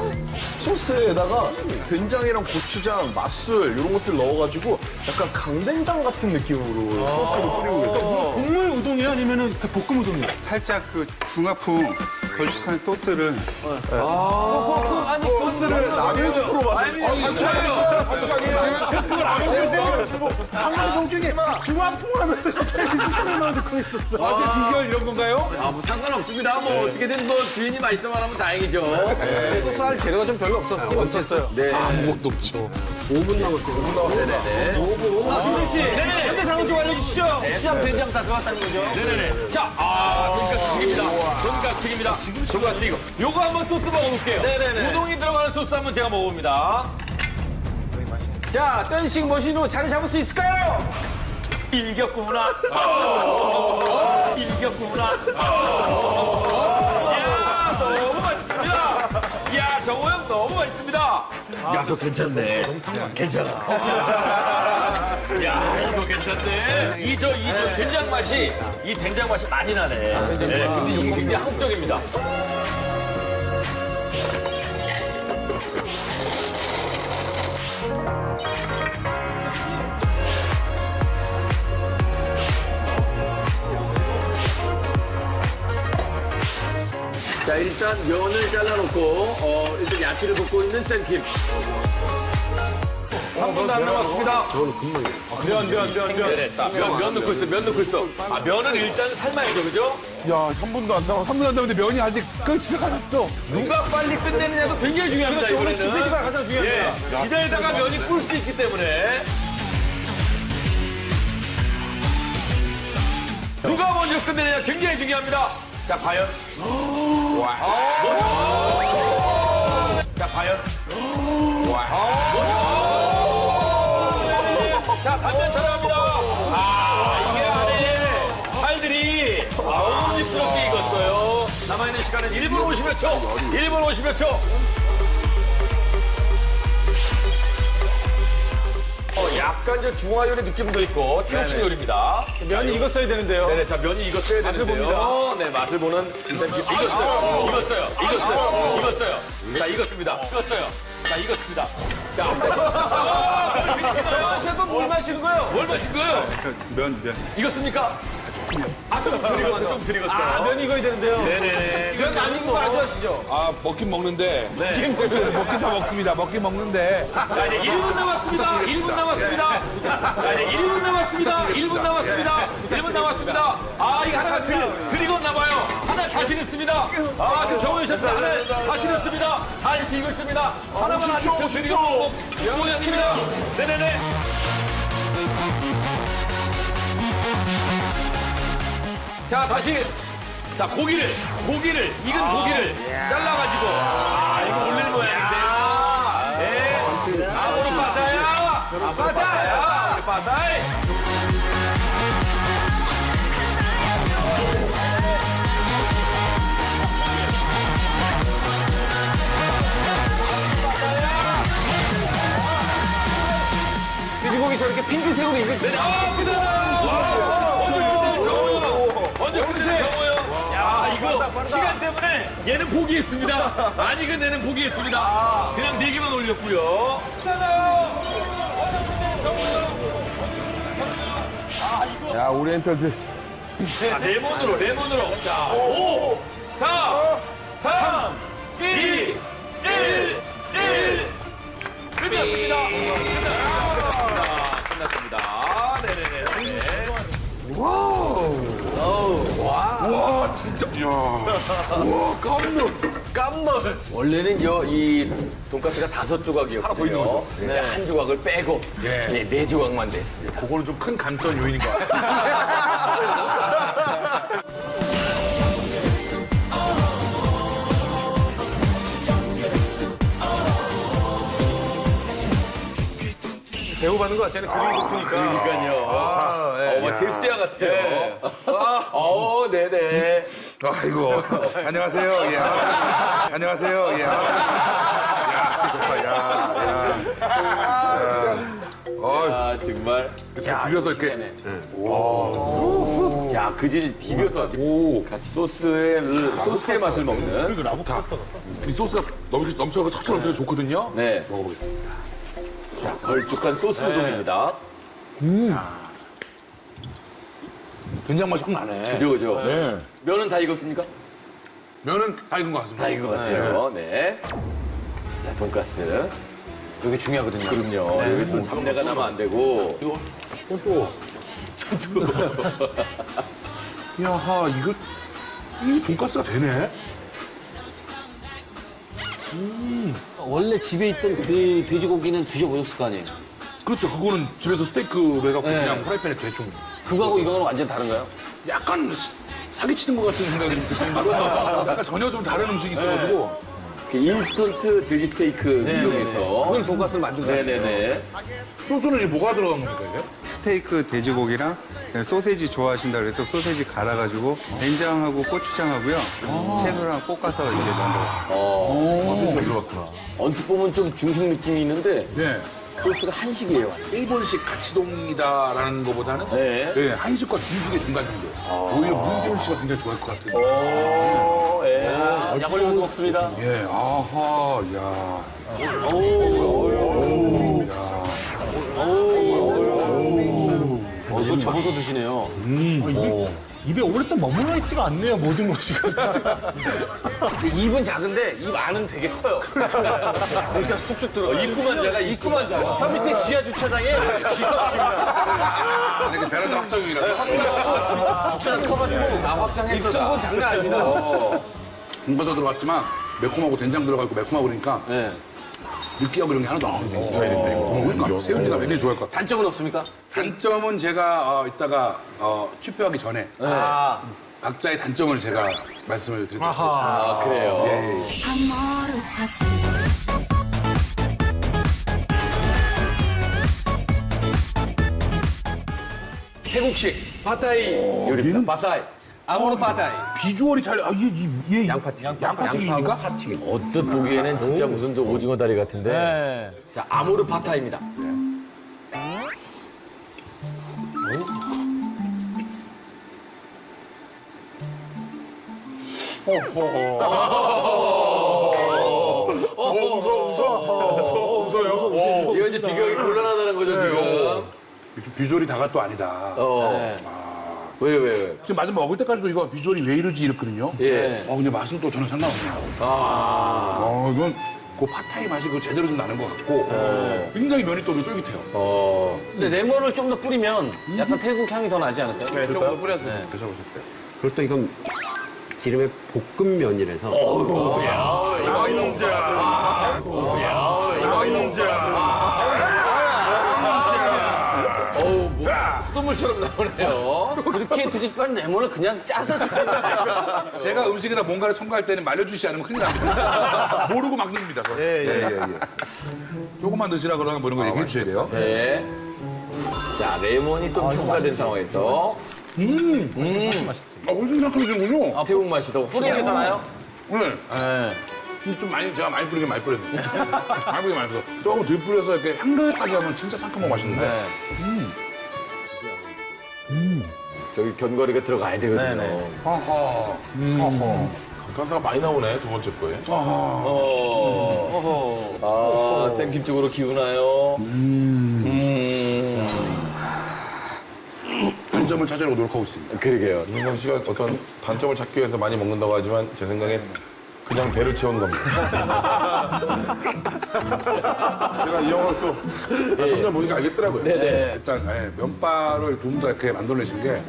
소스에다가 된장이랑 고추장, 맛술 이런 것들 넣어가지고 약간 강된장 같은 느낌으로 소스를 뿌리고 계세요. 국물 우동이야 아니면은 그 볶음 우동이야? 살짝 그 중화풍 걸쭉한 소스를 아니, 소스를 라면 스프로 만든 반찬 아니에요? 반찬 아니에요? 그걸 아는 방송 중에 중화풍 하면 이렇게 스프를 듣고 있었어. 맛의 비결 이런 건가요? 뭐 상관없습니다. 뭐 어떻게든 뭐 주인이 맛있어만 하면 다행이죠. 그래도 쌀 재료가 좀 별로 없었어요. 네. 아무것도 없죠. 5분 남았어요. 네네네. 김준 씨, 네네. 현재 상황 좀 알려주시죠. 고추장, 된장 다 들어갔다는 거죠? 네네네. 자, 돈가스 튀깁니다. 돈가스 튀깁니다. 돈가스 튀기고. 요거 한번 소스 먹어볼게요. 네네네. 우동이 들어가는 소스 한번 제가 먹어봅니다. 자, 댄싱 머신으로 자리 잡을 수 있을까요? 이겼구나. 이겼구나. 야, 너무 맛있습니다. 야, 정호영 너무 맛있습니다. 야, 저 괜찮네. 괜찮아. 야, 이거 괜찮네. 이 된장 맛이, 이 된장 맛이 많이 나네. 네, 근데 이게 굉장히 한국적입니다. 자, 일단 면을 잘라놓고, 일단 야채를 볶고 있는 쌤킴. 3분도 안 남았습니다. 면 넣고 있어, 면 넣고 있어. 면은 일단 삶아야죠, 그죠? 야, 3분도 안 남았는데 면이 아직 끓지가 않았어. 누가 빨리 끝내느냐도 굉장히 중요합니다, 그렇죠. 오늘 이번에는. 스피드가 가장 중요합니다. 예, 기다리다가 면이 꿀 수 있기 때문에. 누가 먼저 끝내느냐 굉장히 중요합니다. 자, 과연. 자, 과연? 자, 단면 촬영합니다. 이게 안에 팔들이 먹음직스럽게 익었어요. 남아있는 시간은 1분 50여 초. 1분 50여 초. 약간 저 중화 요리 느낌도 있고 태우친 요리입니다. 면이 익었어야 되는데요. 네네, 자 면이 익었어야 맛을 되는데요. 네, 맛을 보는 익었어요. 자, 익었습니다. 자, 익었습니다. 자, 면 드리겠어요. 셰프 뭘 마시는 거예요? 뭘 마신 거예요? 면. 익었습니까? 좀 드리겠어요. 면이 익어야 되는데요. 네네. 면 안 익은 거 아쉬워하시죠? 아, 먹긴 먹는데. 네. 먹긴 다 먹습니다. 먹긴 먹는데. 자, 이제 1분 남았습니다. 1분 남았습니다. 자, 이제 1분 남았습니다. 1분 남았습니다. 1분 남았습니다. 이거 하나가 드리겠나 봐요. 하나 다시 넣습니다. 지금 정원 셰프 하나 다시 넣습니다. 다시 익었습니다. 하나만 아직 더 드리고 모양입니다. 네네네. 자, 다시. 자, 고기를, 익은 고기를 잘라가지고. 이거 올리는 모양인데. 네. 우리 빠따야. 우리 빠따이. 돼지고기 저렇게 핑크색으로 익을 때. 먼저 보세요, 정호요. 이거 시간 때문에 얘는 포기했습니다. 안 익은 애는 포기했습니다. 그냥 4개만 올렸고요. 야, 오리엔탈 드레스. 자, 레몬으로. 자, 5, 4, 3, 2, 1. 끝났습니다. 네네네. 와, 진짜. 와, 깜놀. 원래는 이 돈가스가 5조각이었거든요. 하나 더 있는 거죠? 네. 한 조각을 빼고 네 4조각만 냈습니다. 그거는 좀 큰 감점 요인인 것 같아요. 대우받는 거 같잖아요. 그림 높으니까. 그러니까요. 세수대야 같아요. 네네. 아이고, 안녕하세요. 예. 안녕하세요. 예. 야, 좋다. 야. 정말. 잘 비벼서 이렇게. 자, 그질 비벼서 같이 소스의 맛을 먹는. 좋다. 이 소스가 넘쳐서 척척 넘쳐서 좋거든요. 네. 먹어보겠습니다. 자, 걸쭉한 소스 우동입니다. 된장 맛이 확 나네. 그죠. 네. 면은 다 익었습니까? 면은 다 익은 것 같습니다. 다 익은 것 같아요. 네. 자, 돈가스. 이게 중요하거든요. 그럼요. 여기 또 잡내가 나면 안 되고. 야하, 이 돈가스가 되네? 원래 집에 있던 그 돼지고기는 드셔보셨을 거 아니에요? 그렇죠. 그거는 집에서 스테이크 해갖고 그냥 프라이팬에 대충. 그거하고 이거는 완전 다른가요? 약간 사기치는 것 같은 생각이 좀 들고 약간 전혀 좀 다른 음식이 있어가지고. 그 인스턴트 돼지 스테이크 이용해서. 그건 돈가스를 만든 거예요. 네네네. 소스는 이게 뭐가 들어간 겁니까, 이게? 스테이크 돼지고기랑 소세지 좋아하신다 그래서 소세지 갈아가지고 된장하고 고추장하고요. 채소랑 볶아서 이제 만들어요. 소스가 들어갔구나. 언뜻 보면 좀 중식 느낌이 있는데 네. 소스가 한식이에요. 일본식 가치동이다라는 것보다는 네. 네, 한식과 중식의 중간 정도. 오히려 문세윤 씨가 굉장히 좋아할 것 같은. 약 올리면서 먹습니다. 예, 아하, 야. 이거 접어서 드시네요. 입에 오랫동안 머물러 있지가 않네요, 모든 것이. 입은 작은데 입 안은 되게 커요. 그러니까 쑥쑥 들어. 입구만 작아, 입구만 작아. 저 밑에 지하 주차장에 이게 베란다 확장이라서. 주차장 커가지고 확장했어. 입속은 장난 아닙니다. 돈가스 들어갔지만 매콤하고 된장 들어가고 매콤하고 그러니까 느끼하고 이런 게 하나도 안 나오는 스타일인데. 그러니까 세윤이가 굉장히 좋아할 것 같아요. 단점은 없습니까? 단점은 제가 이따가 투표하기 전에 각자의 단점을 제가 말씀을 드리도록 하겠습니다. 아, 그래요. 예. 태국식 팟타이 요리입니다. 팟타이. 아모르 파타이. 비주얼이 잘, 얘 양파튀김입니까? 언뜻 보기에는 진짜 무슨 저 오징어 다리 같은데. 자, 아모르 팟타이입니다. 웃어요. 이거 이제 비교하기 곤란하다는 거죠, 지금. 비주얼이 다가 또 아니다. 왜? 지금 마지막 먹을 때까지도 이거 비주얼이 왜 이러지 이랬거든요. 예. 근데 맛은 또 전혀 상관없네요. 이건 그 팟타이 맛이 그 제대로 좀 나는 것 같고 굉장히 면이 또 쫄깃해요. 근데 레몬을 좀 더 뿌리면 약간 태국 향이 더 나지 않을까요? 네, 조금 더 뿌려서 드셔보실 때. 그리고 또 이건 기름에 볶음면이라서 어우, 뭐, 수돗물처럼 나오네요. 그렇게 드실 바엔 레몬을 그냥 짜서 드세요. 제가 음식이나 뭔가를 첨가할 때는 말려주시지 않으면 큰일 납니다. 모르고 막 넣습니다. 예. 조금만 드시라 그러면 뭐 이런 거 얘기해 주셔야 돼요. 네. 자, 레몬이 또 첨가된 상황에서 훨씬 상큼해지는군요. 태국 맛이 더 뿌리는 게 더 나요? 네. 근데 좀 많이, 제가 많이 뿌리긴 많이 뿌렸는데. 많이 뿌려서. 조금 덜 뿌려서 이렇게 향긋하게 하면 진짜 상큼하고 맛있는데. 저기 견과류가 들어가야 되거든요. 감탄사가 많이 나오네, 두 번째 거에. 아, 생김 쪽으로 기우나요? 단점을 찾으려고 노력하고 있습니다. 그러게요. 김민경 씨가 어떤 단점을 찾기 위해서 많이 먹는다고 하지만 제 생각엔 그냥 배를 채우는 겁니다. 제가 이 영화 또 3년 보니까 알겠더라고요. 일단 면발을 두 분 다 이렇게 만들어내신 게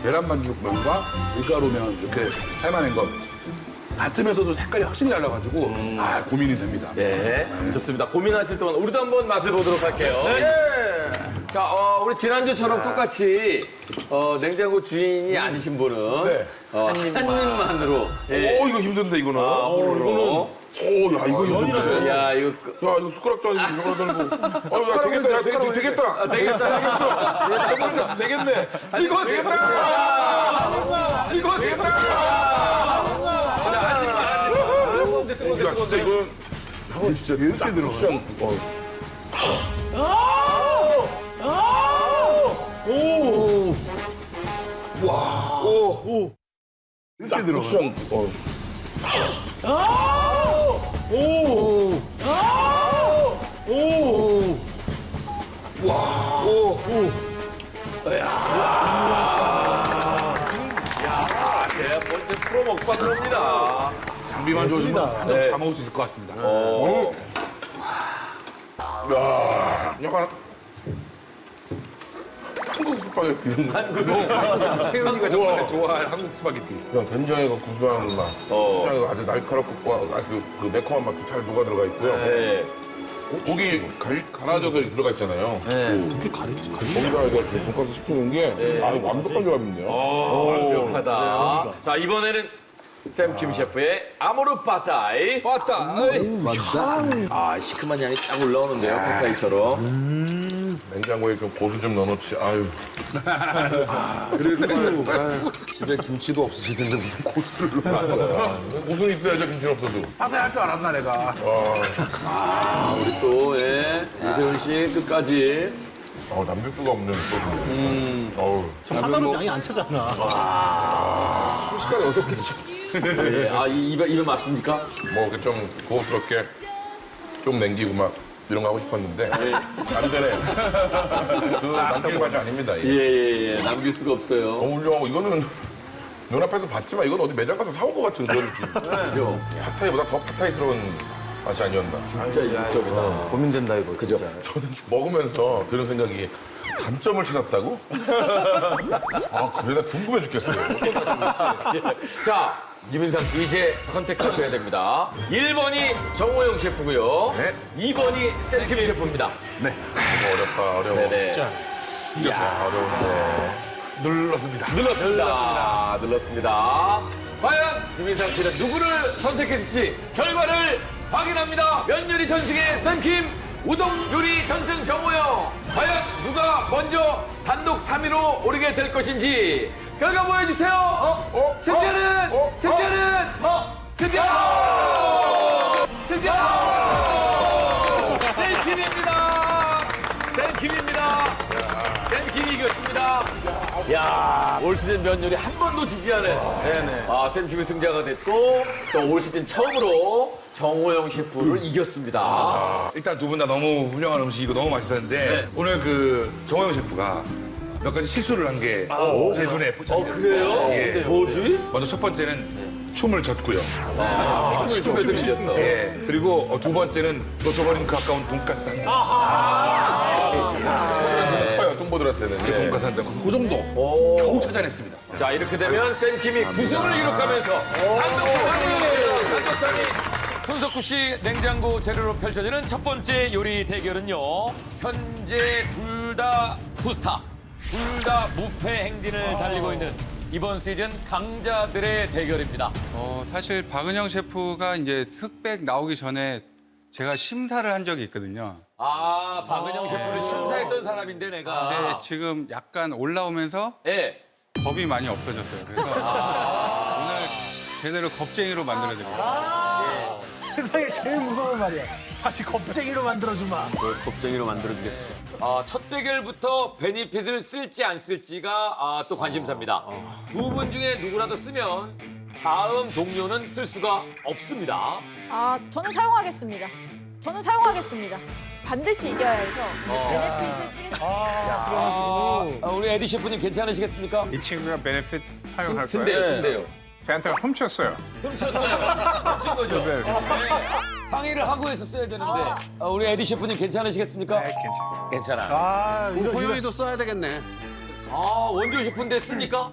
계란 반죽면과 밀가루면 이렇게 삶아낸 것 같으면서도 색깔이 확실히 달라가지고 고민이 됩니다. 네, 좋습니다. 고민하실 동안 우리도 한번 맛을 보도록 할게요. 자, 우리 지난주처럼 똑같이 냉장고 주인이 아니신 분은 한 입만으로. 이거 힘든데 이거는. 이거는. 야 이거 힘든데. 야, 이거. 야 이거 숟가락도 아니고 이거라도 아니고. 야 되겠다. 야 되겠다. 되겠어. 되겠네. 찍었겠다. 야 진짜 이거는 형은 진짜 이렇게 들어가. 이렇게 들어가. 네, 번째 프로 먹방입니다. 장비만 좋으시면 한 점씩 다 먹을 수 있을 것 같습니다. 야 약간 한국 스파게티 이런 거. 세윤이가 정말 좋아할 한국 스파게티. 그냥 된장이가 구수한 맛, 된장이가 아주 날카롭고 아주 그 매콤한 맛도 잘 녹아 들어가 있고요. 네. 고기 갈아져서 들어가 있잖아요. 이렇게 가리지. 거기다 이거 지금 돈가스 시키는 게 완벽한 조합인데요. 완벽하다. 자, 이번에는 샘킴 셰프의 아모르 팟타이. 아, 시큼한 향이 딱 올라오는데요, 팟타이처럼. 냉장고에 좀 고수 좀 넣어놓지. 아유. 그래도 집에 김치도 없으시던데 무슨 고수를 넣어놨어요. 고수는 있어야죠, 김치는 없어도. 팟타이 할 줄 알았나 내가. 우리 또, 이세훈 씨 끝까지. 남길 수가 없는 소스. 저 하나로 양이 안 차잖아. 순식간에 6개죠. 입에 맞습니까? 뭐, 이렇게 좀 고급스럽게 좀 남기고 막 이런 거 하고 싶었는데. 안 되네. 그 남길 맛이 아닙니다. 예. 남길 수가 없어요. 너무 훌륭하고 이거는 눈앞에서 봤지만 이건 어디 매장 가서 사온 것 같은 그런 느낌. 그죠? 팟타이보다 더 팟타이스러운 맛이 아니었나. 진짜 이국적이다. 고민된다 이거. 그죠? 저는 먹으면서 드는 생각이 단점을 찾았다고? 그래 나 궁금해 죽겠어요. 자, 유민상 씨 이제 선택하셔야 됩니다. 1번이 정호영 셰프고요. 2번이 샘킴 셰프입니다. 어렵다, 어려워. 네네. 어려운데. 눌렀습니다. 눌렀습니다. 과연 유민상 씨는 누구를 선택했을지 결과를 확인합니다. 면 요리 전승의 쌤킴, 우동 요리 전승 정호영. 과연 누가 먼저 단독 3위로 오르게 될 것인지 결과 보여주세요. 승자는 쌤킴이 이겼습니다. 야, 올 시즌 면 요리 한 번도 지지 않은 쌤킴이 승자가 됐고 또 올 시즌 처음으로 정호영 셰프를 이겼습니다. 일단 두 분 다 너무 훌륭한 음식이고 너무 맛있었는데 오늘 그 정호영 셰프가 몇 가지 실수를 한 게 제 눈에 포착돼요. 그래요? 예. 뭐지? 먼저 첫 번째는 춤을 졌고요. 춤에서 밀렸어. 예. 그리고 두 번째는 놓쳐버린 그 아까운 돈가스 한 장. 커요, 똥보들한테는. 그 돈가스 한 장. 그 정도 겨우 찾아냈습니다. 자, 이렇게 되면 쌤킴이 9승을 기록하면서 단독 3위. 손석구 씨 냉장고 재료로 펼쳐지는 첫 번째 요리 대결은요. 현재 둘 다 투스타, 둘 다 무패 행진을 달리고 있는 이번 시즌 강자들의 대결입니다. 사실 박은영 셰프가 이제 흑백 나오기 전에 제가 심사를 한 적이 있거든요. 아, 박은영 셰프를 심사했던 사람인데 내가. 근데 지금 약간 올라오면서 겁이 많이 없어졌어요. 그래서 오늘 제대로 겁쟁이로 만들어드리겠습니다. 세상에 제일 무서운 말이야. 다시 겁쟁이로 만들어주마. 겁쟁이로 만들어주겠어. 첫 대결부터 베니핏을 쓸지 안 쓸지가 또 관심사입니다. 두 분 중에 누구라도 쓰면 다음 동료는 쓸 수가 없습니다. 저는 사용하겠습니다. 반드시 이겨야 해서 베네핏을 쓰겠습니다. 우리 에디 셰프님 괜찮으시겠습니까? 이 친구가 베네핏 사용할 쓴대요. 저한테 훔쳤어요. 훔친 거죠? 네. 상의를 하고 해서 써야 되는데 우리 에디 셰프님 괜찮으시겠습니까? 네, 괜찮아. 호영이도 써야 되겠네. 원조 셰프인데 씁니까?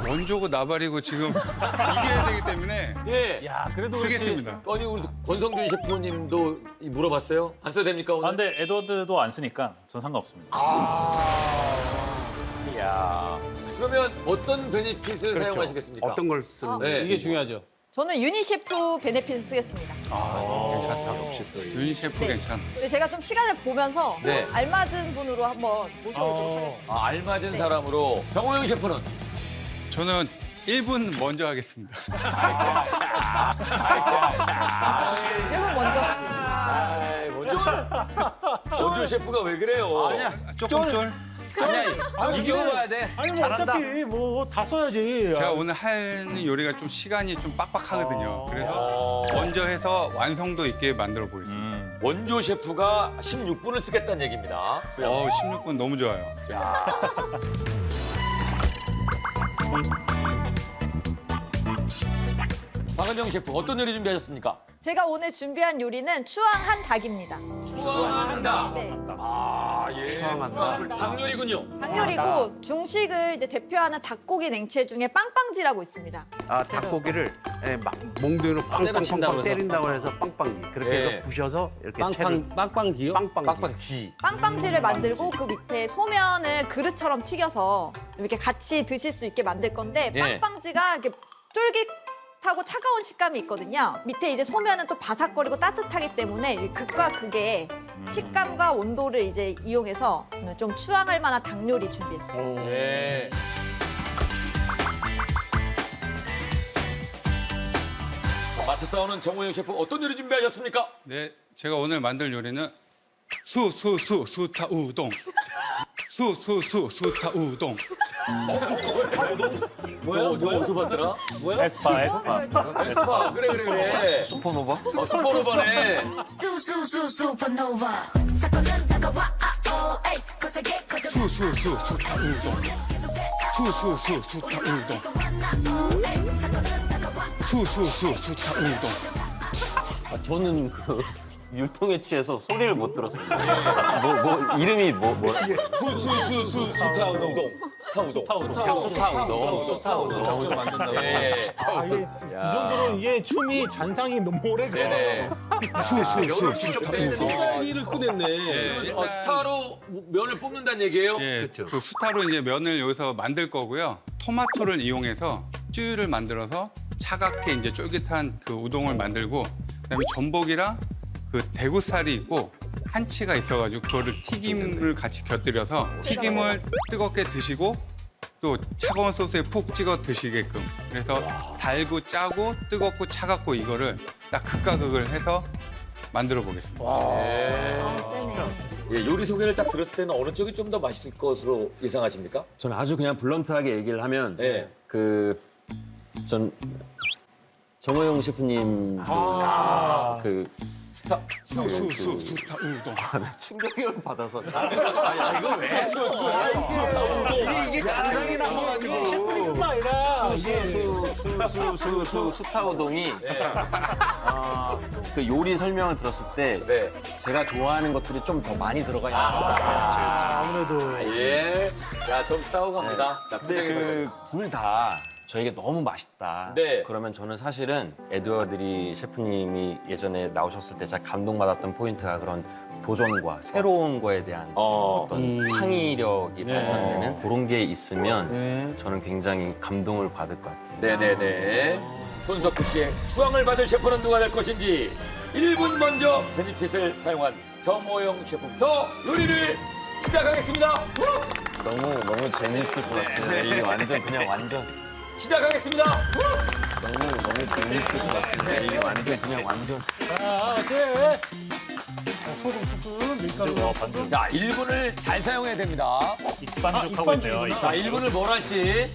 원조고 나발이고 지금 이겨야 되기 때문에 야, 그래도 쓰겠습니다. 아니 우리 권성준 셰프님도 물어봤어요? 안 써도 됩니까 오늘? 근데 에드워드도 안 쓰니까 전 상관없습니다. 이야. 그러면 어떤 베네핏을 사용하시겠습니까? 어떤 걸 쓰는 네. 이게 중요하죠. 저는 유니셰프 베네핏을 쓰겠습니다. 괜찮다. 역시 또 윤 셰프 네. 괜찮아. 근데 제가 좀 시간을 보면서 네. 알맞은 분으로 한번 모셔보도록 하겠습니다. 알맞은 네. 사람으로 정호영 셰프는 저는 1분 먼저 하겠습니다. 1분 먼저. 원조 셰프가 왜 그래요? 아니야. 조금 쫄. 이겨봐야 돼. 아니 뭐 어차피 뭐 다 써야지. 제가 오늘 하는 요리가 좀 시간이 좀 빡빡하거든요. 그래서 먼저 해서 완성도 있게 만들어 보겠습니다. 원조 셰프가 16분을 쓰겠다는 얘기입니다. 16분 너무 좋아요. 박은영 셰프 어떤 요리 준비하셨습니까? 제가 오늘 준비한 요리는 추앙한 닭입니다. 추앙한다. 네. 예. 닭요리군요. 닭요리고 중식을 이제 대표하는 닭고기 냉채 중에 빵빵지라고 있습니다. 닭고기를 몽둥이로 때려친다고 빵빵빵 해서. 때린다고 해서 빵빵기. 그렇게 예. 해서 부셔서 이렇게 채를 빵빵기요? 빵빵지. 빵빵지를 만들고 그 밑에 소면을 그릇처럼 튀겨서 이렇게 같이 드실 수 있게 만들 건데 예. 빵빵지가 이렇게 쫄깃하고 차가운 식감이 있거든요. 밑에 이제 소면은 또 바삭거리고 따뜻하기 때문에 이 극과 극의 식감과 온도를 이제 이용해서 좀 추앙할 만한 닭 요리 준비했어요. 예. 맞서 싸우는 정호영 셰프 어떤 요리 준비하셨습니까? 네, 제가 오늘 만들 요리는 수타 우동. 수타 우동. 저 어디서 봤더라? 에스파. 그래. 슈퍼노바? 슈퍼노바네. 슈퍼노바 사건은 다가와 에이 거세게 커져 수타 우동. 수타 우동. 수타 우동. 저는 율동에 취해서 소리를 못 들었어요. 이름이 뭐라? 스타 우동. 예. 이 정도로 이게 춤이 잔상이 너무 오래 가. 네네. 쌀기를 꺼냈네. 스타로 면을 뽑는다는 얘기예요? 예, 그 스타로 이제 면을 여기서 만들 거고요. 토마토를 이용해서 쯔유를 만들어서 차갑게 이제 쫄깃한 그 우동을 만들고 그다음에 전복이랑 그 대구살이 있고 한치가 있어가지고 그거를 튀김을 같이 곁들여서 튀김을 뜨겁게 드시고 또 차가운 소스에 푹 찍어 드시게끔 그래서 달고 짜고 뜨겁고 차갑고 이거를 딱 극과 극을 해서 만들어 보겠습니다. 예, 요리 소개를 딱 들었을 때는 어느 쪽이 좀 더 맛있을 것으로 예상하십니까? 저는 아주 그냥 블런트하게 얘기를 하면 네. 전 정호영 셰프님 그 스타 우동. 충격을 받아서 이거 왜? 이게 잔상이란 거 아니고 셰프님뿐만 아니라 스타 우동이 그 요리 설명을 들었을 때 제가 좋아하는 것들이 좀 더 많이 들어가 있는 것 같아요. 아무래도 예. 자, 점수 따고 갑니다. 자, 근데 그 둘 다 저에게 너무 맛있다. 네. 그러면 저는 사실은 에드워드리 셰프님이 예전에 나오셨을 때 제가 감동받았던 포인트가 그런 도전과 새로운 거에 대한 어떤 창의력이 발산되는 그런 게 있으면 저는 굉장히 감동을 받을 것 같아요. 네네네. 손석구 씨의 수왕을 받을 셰프는 누가 될 것인지 1분 먼저 베니핏을 사용한 정호영 셰프부터 요리를 시작하겠습니다. 너무 재밌을 것 같아요. 이게 완전 시작하겠습니다. 너무 재밌을 것 같아요. 이게 완전. 자, 네. 소금 스푼, 밀가루. 자, 1분을 잘 사용해야 됩니다. 익반죽하고 있네요. 자, 1분을 뭘 할지.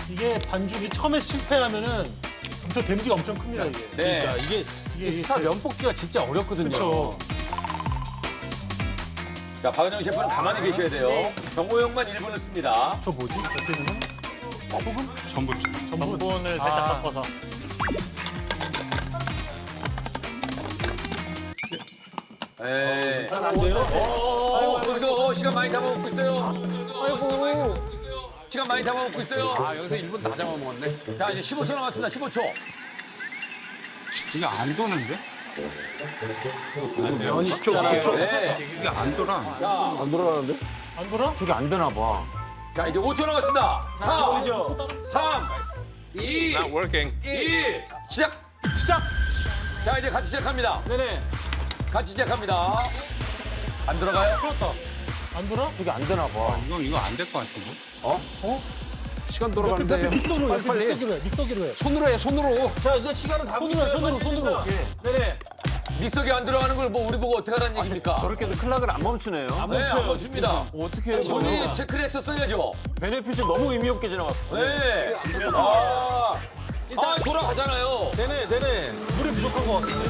이게 반죽이 처음에 실패하면은 엄청 데미지가 엄청 큽니다, 이게. 네. 이게 스타 면 뽑기가 진짜 어렵거든요. 그렇죠. 자, 박은영 셰프는 가만히 계셔야 돼요. 정호영만 1분을 씁니다. 저 뭐지? 어떻게 보면? 소금? 전부죠. 전분을 살짝 섞어서. 네. 안 돼요? 여기서 시간 많이 잡아먹고 있어요. 아이고. 시간 많이 잡아먹고 있어요. 아, 여기서 1분 다 잡아먹었네. 자, 이제 15초 남았습니다. 15초. 이게 안 도는데? 면이 쉽죠? 네. 이게 안 돌아. 안 돌아가는데? 안 돌아? 저게 안 되나 봐. 자, 이제 5초 남았습니다. 4, 3, 2, Not working. 1. 시작! 시작! 자, 이제 같이 시작합니다. 네네. 같이 시작합니다. 안 들어가요? 풀었다. 안 돌아? 저게 안 되나 봐. 이거 안 될 것 같은데? 시간 옆에 돌아가는데. 믹서기로 해. 믹서기로 해. 손으로 해, 손으로. 자, 이제 시간은 가고 있어요. 손으로. 네네. 믹서기 안 들어가는 걸 뭐 우리 보고 어떻게 하라는 얘기입니까? 저렇게도 클락을 안 멈추네요. 네, 안 멈춥니다. 어떻게 해요? 본인이 체크를 했었어야죠. 베네핏이 너무 의미 없게 지나갔어. 네. 돌아가잖아요. 되네. 물이 부족한 것 같은데.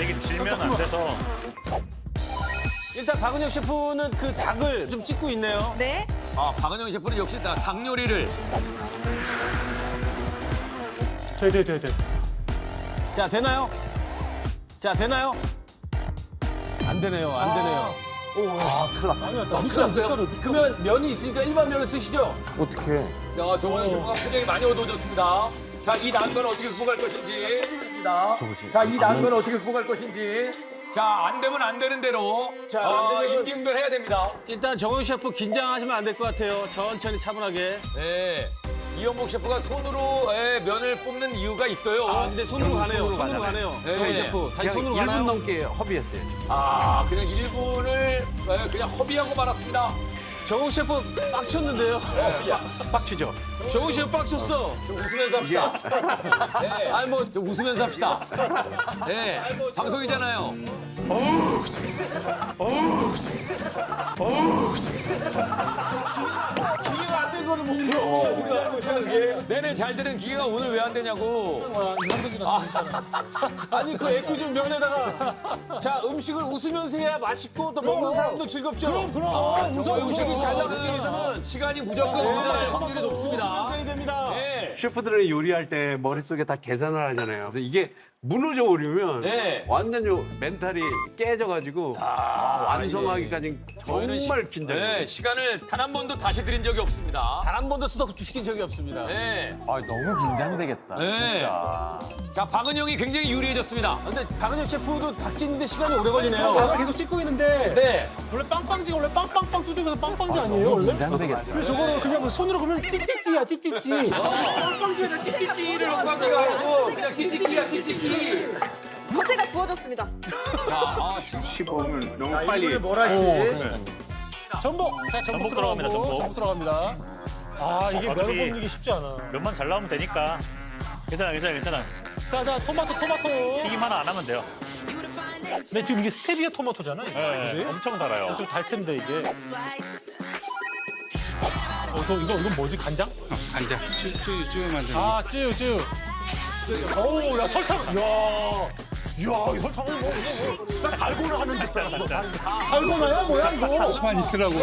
이게 질면 안 돼서. 일단 박은영 셰프는 그 닭을 좀 찍고 있네요. 네. 박은영 셰프는 역시 닭 요리를. 돼. 자, 되나요? 안 되네요. 큰일 났어요. 그러면 면이 있으니까 일반 면을 쓰시죠? 어떻게? 자, 정호영 셰프가 표정이 많이 어두워졌습니다. 자, 이 난관을 어떻게 극복할 것인지. 자, 이 난관을 어떻게 극복할 것인지. 자, 안 되면 안 되는 대로. 자, 안 되면은- 임기응변 해야 됩니다. 일단 정호영 셰프 긴장하시면 안 될 것 같아요. 천천히 차분하게. 네. 이현복 셰프가 손으로 면을 뽑는 이유가 있어요. 근데 손으로 가네요. 손으로 가네요. 네. 정호영 셰프. 다시 손으로 가나요? 1분 넘게 허비했어요. 그냥 1분을 그냥 허비하고 말았습니다. 정호 셰프 빡쳤는데요. 빡치죠? 정호 셰프 빡쳤어. 좀 웃으면서 합시다. 네. 아니 뭐 좀 웃으면서 합시다. 네. 방송이잖아요. 기회가 안 된 거를 못 내내 잘 되는 기계가 오늘 왜 안 되냐고. 아니 그 애꿎은 면에다가 자 음식을 웃으면서 해야 맛있고 또 먹는 사람도 즐겁죠. 그럼 음식이 잘 나오기 위해서는 시간이 무조건 오늘 확률이 높습니다. 웃으면서 해야 됩니다. 네. 셰프들은 요리할 때 머릿속에 다 계산을 하잖아요. 그래서 이게 무너져 버리면 네. 완전히 멘탈이 깨져가지고 완성하기까지 정말 긴장해요. 네, 시간을 단 한 번도 다시 드린 적이 없습니다. 단 한 번도 스톱 시킨 적이 없습니다. 네. 아, 너무 긴장되겠다. 네. 진짜. 자, 박은영이 굉장히 유리해졌습니다. 근데 박은영 셰프도 닭찌는데 시간이 오래 걸리네요. 저는 계속 찍고 있는데 네. 원래 빵빵지가 원래 빵빵빵 두들겨서 빵빵지 아니에요 원래? 긴장되겠다. 근데 저거를 그냥 뭐 손으로 보면 찌찌찌야 찌찌찌. 빵빵지에다 찌찌찌를 빵빵이가 아니고 그냥 찌찌끼야, 찌찌끼. 겉에가 구워졌습니다. 자, 지금 15분 너무 빨리. 뭘 할지. 전복. 자, 전복 들어갑니다, 전복. 전복 들어갑니다. 아 이게 면을 어차피 뽑는 게 쉽지 않아. 면만 잘 나오면 되니까. 괜찮아. 자 토마토. 튀김 하나 안 하면 돼요. 근데 지금 이게 스테비아 토마토잖아요. 네, 엄청 달아요. 좀 달 텐데 이게. 이거 뭐지 간장? 간장, 쭈 만드는. 아 쯔. 어우 야 설탕. 이야 이 설탕을 뭐? 나 달고나 하는 줄 알았어. 달고나야 뭐야 이거? 가만 있으라고.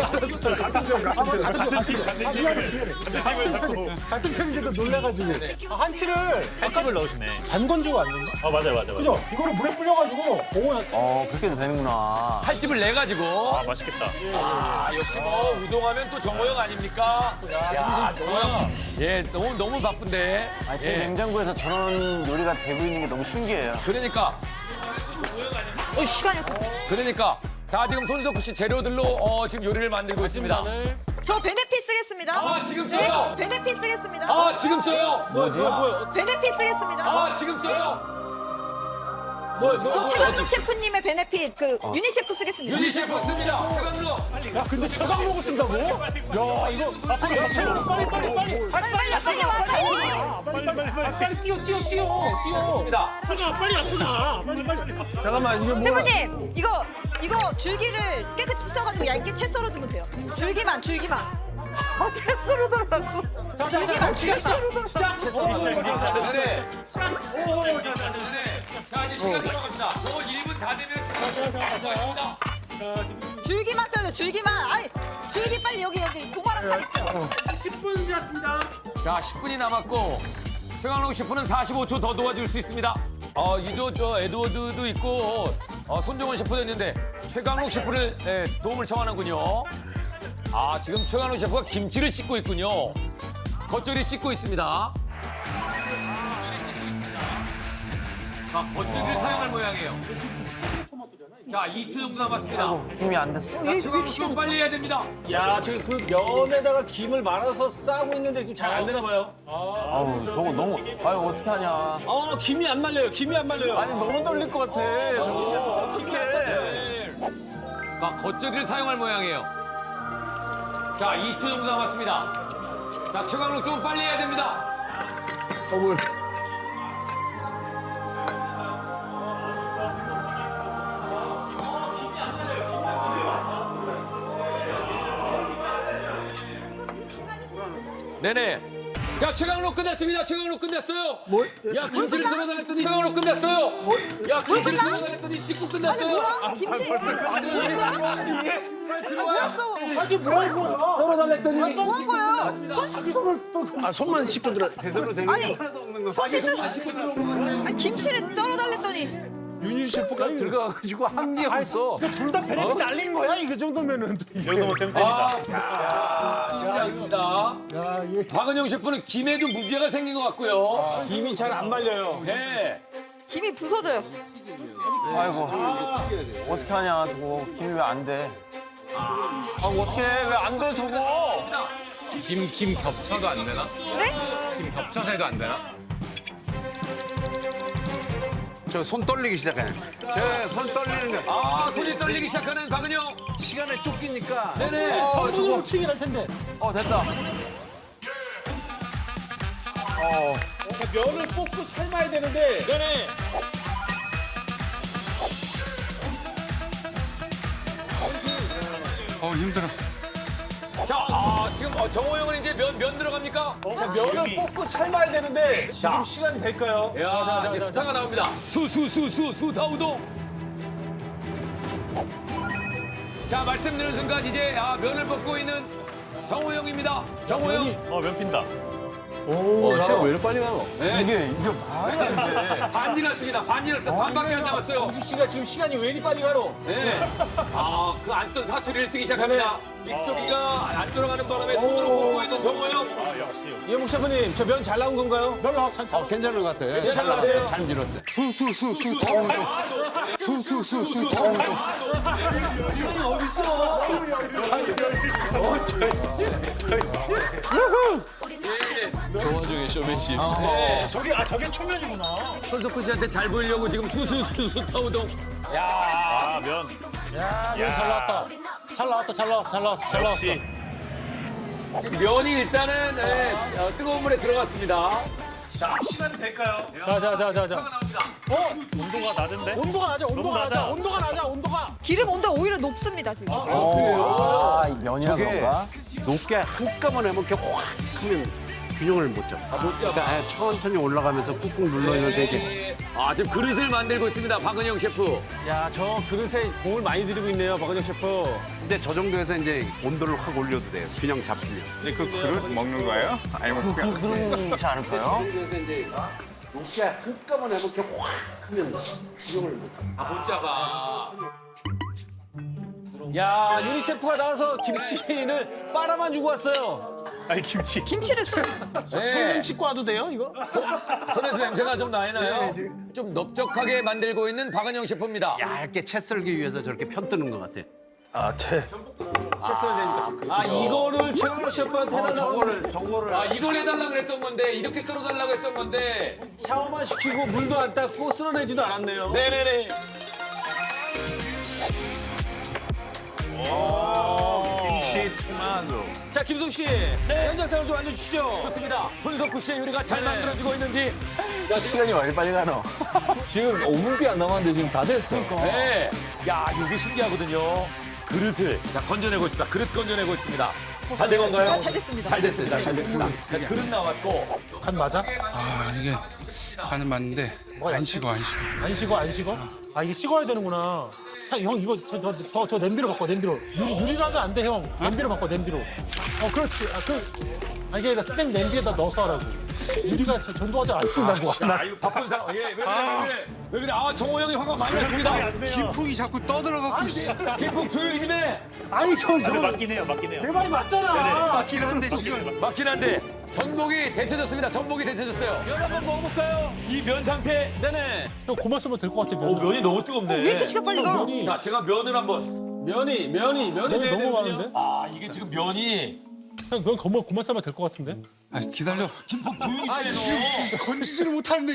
같은 편인데도 놀래가지고. 한치를 넣으시네. 반건조 아닌가? 맞아요. 그죠? 이거를 물에 불려가지고 보고 그렇게도 되는구나. 칼집을 내가지고. 아, 맛있겠다. 역시 뭐 우동하면 또 정호영 아닙니까? 야, 정호영. 예, 너무 바쁜데. 제 냉장고에서 저런 요리가 되고 있는 게 너무 신기해요. 그러니까 시간이 그러니까 다 지금 손석구 씨 재료들로 지금 요리를 만들고 있습니다. 저 베네핏 쓰겠습니다. 아, 지금 써요? 네, 베네핏 쓰겠습니다. 아, 지금 써요? 뭐지? 베네핏 쓰겠습니다. 아, 지금 써요? 저 최강록 셰프님의 베네핏 유니 셰프 쓰겠습니다. 유니 셰프 씁니다. 최강록. 야 근데 최강록을 쓴다고? 야 이거 최강록 빨리 뛰어. 씁니다. 빨리 아프다. 빨리. 잠깐만 이게 뭐야? 셰프님 이거 줄기를 깨끗이 씻어가지고 얇게 채 썰어주면 돼요. 줄기만. 채 썰어달라고. 줄기만. 시작. 네. 자, 이제 시간 들어갑니다. 1분 다 되면 줄기만 써요. 줄기만. 아니 줄기 빨리 여기 도마랑 칼 있어요. 10분 지났습니다. 자, 10분이 남았고 최강록 셰프는 45초 더 도와줄 수 있습니다. 에드워드도 있고 손정원 셰프도 있는데 최강록 셰프를 도움을 청하는군요. 아, 지금 최강록 셰프가 김치를 씻고 있군요. 겉절이 씻고 있습니다. 자, 겉절이를 사용할 모양이에요. 자, 20초 정도 남았습니다. 김이 안 됐어. 자, 최강록 좀 빨리 해야 됩니다. 야, 저기 그 면에다가 김을 말아서 싸고 있는데 잘 안 되나 봐요. 아우, 저거 너무. 아유, 어떻게 하냐. 김이 안 말려요. 아니, 너무 떨릴 것 같아. 저거 김이 안 싸져요. 자, 겉절이를 사용할 모양이에요. 자, 20초 정도 남았습니다. 자, 최강록 좀 빨리 해야 됩니다. 네네. 자, 최강록 끝났습니다. 최강록 끝났어요. 야, 김치를 썰어달랬더니 최강록 끝났어요. 야, 김치를 썰어달랬더니 씻고 끝났어요. 김치. 들어와요. 아니 뭐야 이거? 썰어달랬더니. 뭐 한 거야? 손만 씻고 들어 제대로 된 아니 손 씻을. 아니 김치를 썰어달랬더니. 유니 셰프가 들어가가지고 한 게 없어. 둘 다 베네핏 날린 거야? 이 정도면은. 이 정도면 쌤쌤이다. 쉽지 않습니다. 박은영 셰프는 김에 좀 문제가 생긴 것 같고요. 김이 잘 안 말려요. 네. 김이 부서져요. 아이고. 어떻게 하냐, 저거. 김이 왜 안 돼? 어떻게 해? 왜 안 돼, 저거? 김 겹쳐도 안 되나? 네? 김 겹쳐서 해도 안 되나? 저 손 떨리기 시작해. 손 떨리는 거. 아, 손이 떨리기 시작하는 박은영. 시간에 쫓기니까. 네네. 저거 치긴 할 텐데. 됐다. 면을 뽑고 삶아야 되는데. 네네. 힘들어. 자, 지금 정호영은 이제 면 들어갑니까? 자, 면을 뽑고 삶아야 되는데 지금 시간이 될까요? 야, 이제 수타가 나옵니다. 수타우동. 자, 말씀드리는 순간 이제 면을 볶고 있는 정호영입니다. 정호영. 면 핀다. 시간 왜 이렇게 빨리 가노? 이게 말이 안 돼. 반 지났습니다. 반 지났어. 반밖에 안 남았어요. 홍식 씨가 지금 시간이 왜 이리 빨리 가노? 네. 그 안 쓰던 사투리를 쓰기 시작합니다. 믹서기가 안 돌아가는 바람에 손으로 꽂고 있는 정호영. 이영국 셰프님, 저 면 잘 나온 건가요? 괜찮은 것 같아요. 괜찮은 것 같아요? 잘 밀었어요. 수수수수 타운동. 수수수수 타운동. 시간이 어딨어? 좋아중에 쇼맨십. 저게 초면이구나. 손석구 씨한테 잘 보이려고 지금 수수수수 타우동. 야, 면 잘 나왔다. 잘 나왔어. 지금 면이 일단은 뜨거운 물에 들어갔습니다. 자, 시간이 될까요? 자. 온도가 낮은데? 온도가 낮아. 기름 온도 오히려 높습니다 지금. 면이라 그런가? 높게 한꺼번에 하면 이렇게 확 하면 균형을 못 잡아. 못 잡아. 그러니까 천천히 올라가면서 꾹꾹 눌러면서 이게. 지금 그릇을 만들고 있습니다. 박은영 셰프. 야, 저 그릇에 공을 많이 들이고 있네요, 박은영 셰프. 근데 저 정도에서 이제 온도를 확 올려도 돼요. 균형 잡히면. 근데 그 그릇 먹는 거예요? 아니면 그렇지 않을까요? 저 정도에서 이제 높게 한꺼번에 하면 이렇게 확 하면 균형을 못 잡아. 못 잡아. 야, 유니 셰프가 나와서 김치를 빨아만 주고 왔어요. 아니 김치. 김치를 쏙. 손 씻고 와도 돼요 이거? 손에서 냄새가 좀 나요. 좀 넓적하게 만들고 있는 박은영 셰프입니다. 얇게 채 썰기 위해서 저렇게 편 뜨는 것 같아. 채 써야 되니까. 이거를 최강호 셰프한테 해달라고. 저거를. 이걸 해달라고 그랬던 건데, 이렇게 썰어달라고 했던 건데. 샤워만 시키고 물도 안 닦고 쓸어내지도 않았네요. 네네네. 김치 토마토. 자, 김동 씨. 현장 상황 좀 알려주시죠. 좋습니다. 손석구 씨의 요리가 잘 만들어지고 있는지. 시간이 왜 이리 빨리 가노? 지금 5분밖에 안 남았는데 지금 다 됐어. 네. 야, 이게 신기하거든요. 그릇을 건져내고 있습니다. 그릇 건져내고 있습니다. 잘 된 건가요? 잘 됐습니다. 잘 됐습니다. 그릇 나왔고. 간 맞아? 이게 간은 맞는데 안 식어. 안 식어? 이게 식어야 되는구나. 형 이거 저 냄비로 바꿔 냄비로. 유리라면 안 돼 형. 냄비로 바꿔 냄비로. 그렇지. 이게 아니라 스낵 냄비에다 넣어서 하라고. 유리가 전도하지 않는다고. 바쁜 상황. 왜 그래? 정호영이 화가 많이 났습니다. 김풍이 자꾸 떠들어갖고. 김풍 조용히 좀 해. 맞긴 해요. 내 말이 맞잖아. 맞긴 한데 지금. 맞긴 한데 전복이 데쳐졌습니다. 전복이 데쳐졌어요. 면 한번 먹어볼까요? 이 면 상태. 네네. 형 그만 쓰면 될 것 같아. 면이 너무 뜨겁네. 왜 이렇게 시간 빨리 가? 자, 제가 면을 한번. 면이 면이 너무 많은데? 이게 지금 면이. 형 그건 그만 쓰면 될 것 같은데? 기다려. 김풍 조용히 좀 해. 건지지를 못하는데.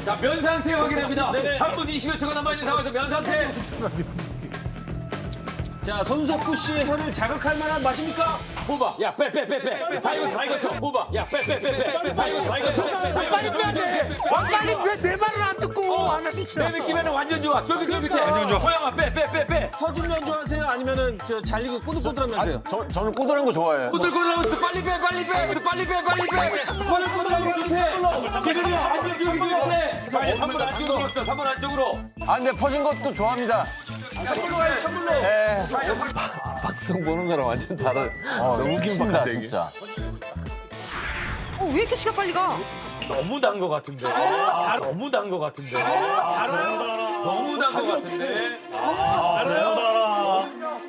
자, 면 상태 확인합니다. 3분 20여 초가 남아있는 상황에서 면 상태. 자, 손석구 씨의 혀를 자극할 만한 맛입니까? 호바. 야, 빼. 다 익었어. 호바. 야, 빼. 다 익었어. 빨리 빼야 돼. 빨리 왜 내 말을 안 듣고 안 하시죠? 내 느낌에는 완전 좋아. 쫄깃쫄깃해. 완전 좋아. 호영아, 빼. 퍼진 면 좋아하세요? 아니면은 잘 익은 꼬들꼬들한 면 하세요? 저는 꼬들한 거 좋아해요. 꼬들꼬들하면 또 빨리 빼. 꼬들꼬들한 거 못해. 지금이야. 완전 쫄깃쫄깃해. 자, 3분 안쪽으로 갔어. 3분 안쪽으로. 근데 퍼진 것도 좋아합니다. 찬물로 가요, 찬물로. 박성 보는 거랑 완전 다른. 너무 기분다 진짜. 왜 이렇게 시간 빨리 가? 너무 단 거 같은데. 너무 단 거 같은데. 달아요? 너무 단 거 같은데.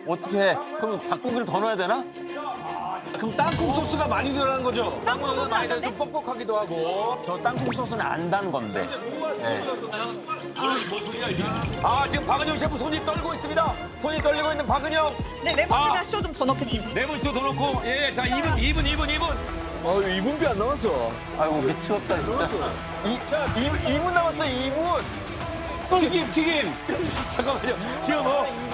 어떻게 해? 그럼 닭고기를 더 넣어야 되나? 그럼 땅콩 소스가 많이 들어간 거죠? 땅콩 소스 많이 들어서 좀 뻑뻑하기도 하고. 저 땅콩 소스는 안 단 건데. 지금 박은영 셰프 손이 떨고 있습니다. 손이 떨리고 있는 박은영. 네, 레몬즙이나 시초 좀 더 넣겠습니다. 레몬즙 더 넣고. 예, 자, 2분. 2분밖에 안 남았어. 아이고 미치겠다 진짜. 2분 남았어 2분. 튀김. 잠깐만요. 지금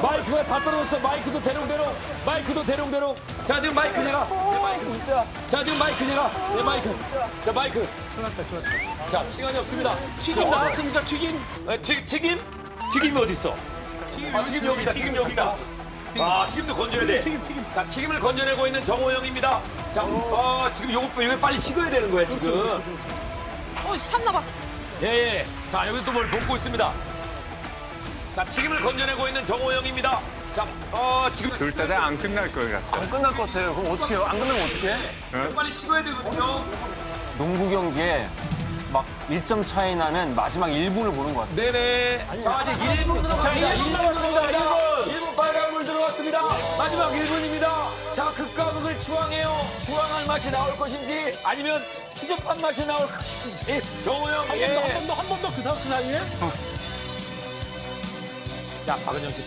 마이크가 다 떨어졌어. 마이크도 대롱대롱. 자, 지금 마이크 제가. 내 마이크 진짜. 자, 지금 마이크 제가. 내 마이크. 자, 마이크. 자, 시간이 없습니다. 튀김 나왔습니까? 튀김? 튀김? 튀김이 어딨어? 튀김 여기 있다. 튀김도 건져야 돼. 자, 튀김을 건져내고 있는 정호영입니다. 자, 지금 요거 빨리 식어야 되는 거야, 지금. 탔나 봐. 예. 자, 여기 또 뭘 볶고 있습니다. 자, 튀김을 건져내고 있는 정호영입니다. 자, 지금 둘 다 안 끝날 것 같아요. 안 끝날 것 같아요. 그럼 어떻게 해요? 안 끝나면 어떡해? 빨리 식어야 되거든요. 농구 경기에 막 1점 차이 나는 마지막 1분을 보는 것 같아요. 네네. 자, 이제 1분 남았습니다. 1분 남았습니다. 1분 빨간물 들어갔습니다. 마지막 1분입니다. 자, 극과 극을 추앙해요. 추앙할 맛이 나올 것인지 아니면 추접한 맛이 나올 것인지. 정우영, 한 번 더 그 사이에? 자, 박은영 씨,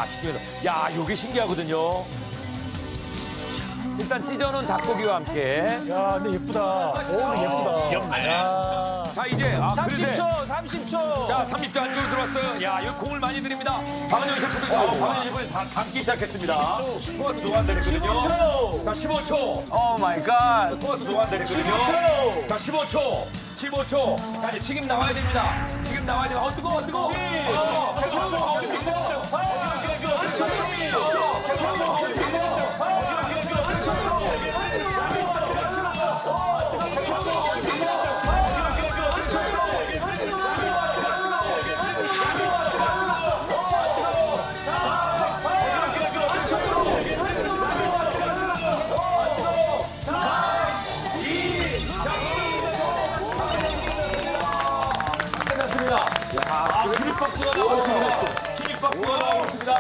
집중해서. 야, 요게 신기하거든요. 일단 찢어놓은 닭고기와 함께. 야, 근데 예쁘다. 근데 예쁘다. 귀엽네. 자, 이제 30초, 30초. 자, 30초 안쪽으로 들어왔어요. 야, 이거 공을 많이 드립니다. 박은영 셰프도 박은영 셰프는 담기 시작했습니다. 토마토 좋아한다랬거든요. 15초. 자, 15초. 오 마이 갓. 토마토 좋아한다랬거든요. 15초. 자, 15초. 15초. 자, 이제 튀김 나와야 됩니다. 튀김 나와야 됩니다. 뜨거워, 뜨거워. 기립박수가 나왔습니다. 기립박수가 나왔습니다.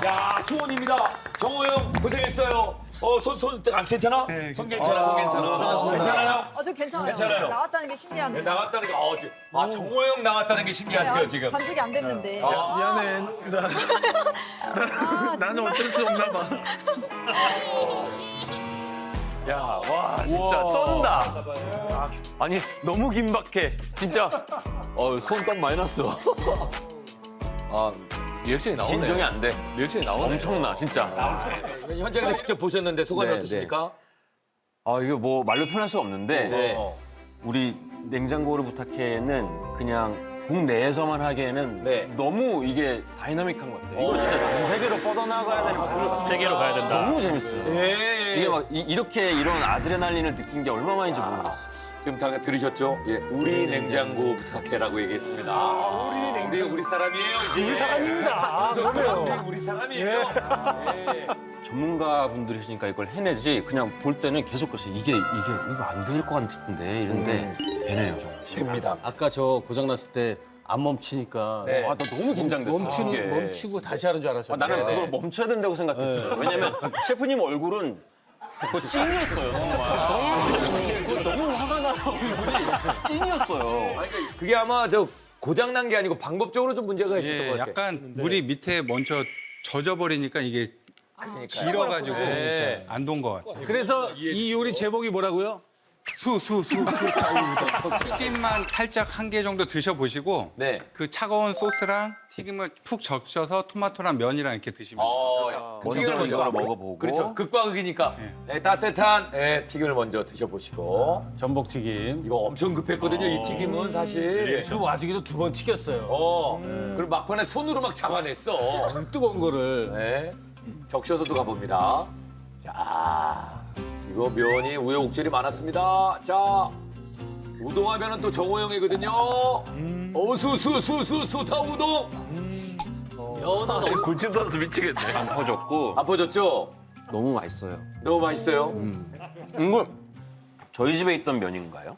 야, 초원입니다. 정호영 고생했어요. 손 안 괜찮아? 손 괜찮아, 손 괜찮아. 괜찮아요? 저 괜찮아요. 괜찮아요. 나왔다는 게 신기하네. 네, 나왔다는 게, 정호영 나왔다는 게 신기하대요, 지금. 반죽이 안 됐는데. 미안해. 나는 어쩔 수 없나 봐. 야, 와, 진짜 쩐다. 아니, 너무 긴박해. 진짜. 손땀 많이 났어. 리액션이 나오네. 진정이 안 돼. 리액션이 나오네. 엄청나, 진짜. 현장에서 직접 보셨는데 소감이 네, 어떻습니까? 이거 뭐 말로 표현할 수 없는데 네. 우리 냉장고를 부탁해는 그냥 국내에서만 하기에는 너무 이게 다이나믹한 것 같아요. 이거 진짜 전 세계로 뻗어나가야 되는 것 같아요. 세계로 가야 된다. 너무 재밌어요. 이게 막 이렇게 이런 아드레날린을 느낀 게 얼마만인지 모르겠어요. 지금 다 들으셨죠? 예, 우리 냉장고 부탁해라고 얘기했습니다. 우리 사람이에요, 이제. 우리 사람입니다. 그럼요. 우리 사람이에요. 예. 전문가분들이시니까 이걸 해내지 그냥 볼 때는 계속 그랬어요. 이거 안 될 것 같은데 이런데 되네요, 정말. 됩니다. 아까 저 고장 났을 때 안 멈추니까 네. 나 너무 긴장됐어. 멈추고 다시 하는 줄 알았어요. 나는 그걸 멈춰야 된다고 생각했어요. 왜냐면 셰프님 얼굴은 그거 찐이었어요, 정말. 너무 화가 나 얼굴이 찐이었어요. 그게 아마 고장 난 게 아니고 방법적으로 좀 문제가 있었던 것 같아요. 약간 물이 밑에 먼저 젖어버리니까 이게 길어가지고 네. 안 돈 것 같아요. 그래서 이 요리 제목이 뭐라고요? 튀김만 살짝 한 개 정도 드셔보시고 네. 그 차가운 소스랑 튀김을 푹 적셔서 토마토랑 면이랑 이렇게 드시면 돼요. 먼저 이거를 먹어보고. 그렇죠. 극과 극이니까 따뜻한 튀김을 먼저 드셔보시고. 전복튀김. 이거 엄청 급했거든요. 이 튀김은 사실. 그 와중에도 2번 튀겼어요. 그리고 막판에 손으로 막 잡아냈어. 뜨거운 거를. 네. 적셔서도 가봅니다. 자, 이거 면이 우여곡절이 많았습니다. 자, 우동하면은 또 정호영이거든요. 수타 우동. 면은 굴집 선수 미치겠네. 안 퍼졌고. 안 퍼졌죠? 너무 맛있어요. 너무 맛있어요. 이거 저희 집에 있던 면인가요?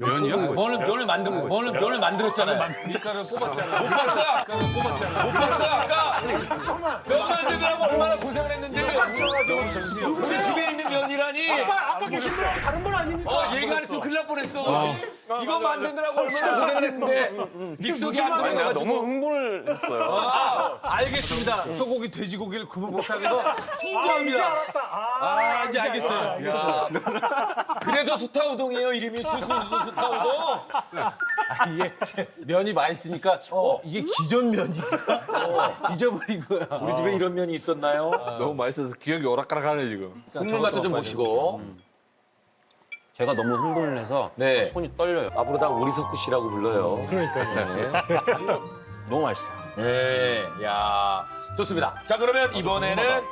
면이요? 면을 만들었잖아요. 밀가루를 뽑았잖아. 못 봤어 아까. 면 만들느라고 얼마나 고생을 했는데. 우리 집에 있는 면이라니. 아까 계신 분하고 다른 분 아닙니까? 얘가 안 했으면 큰일 날 뻔했어. 이거 만드느라고 얼마나 고생을 했는데 믹서기 안 들어가가지고. 너무 흥분을 했어요. 알겠습니다. 소고기, 돼지고기를 구분 못하는 거 인정합니다. 이제 알았다. 이제 알겠어요. 그래도 수타 우동이에요. 이름이 수타 우동. 이게 면이 맛있으니까 이게 기존 면인가? 잊어버린 거야. 우리 집에 이런 면이 있었나요? 너무 맛있어서 기억이 오락가락하네 지금. 국물 맛도 좀 보시고. 제가 너무 흥분을 해서 네. 손이 떨려요. 앞으로 다 우리 석구 씨라고 불러요. 그러니까요. 너무 맛있어요. 네, 야, 좋습니다. 자, 그러면 이번에는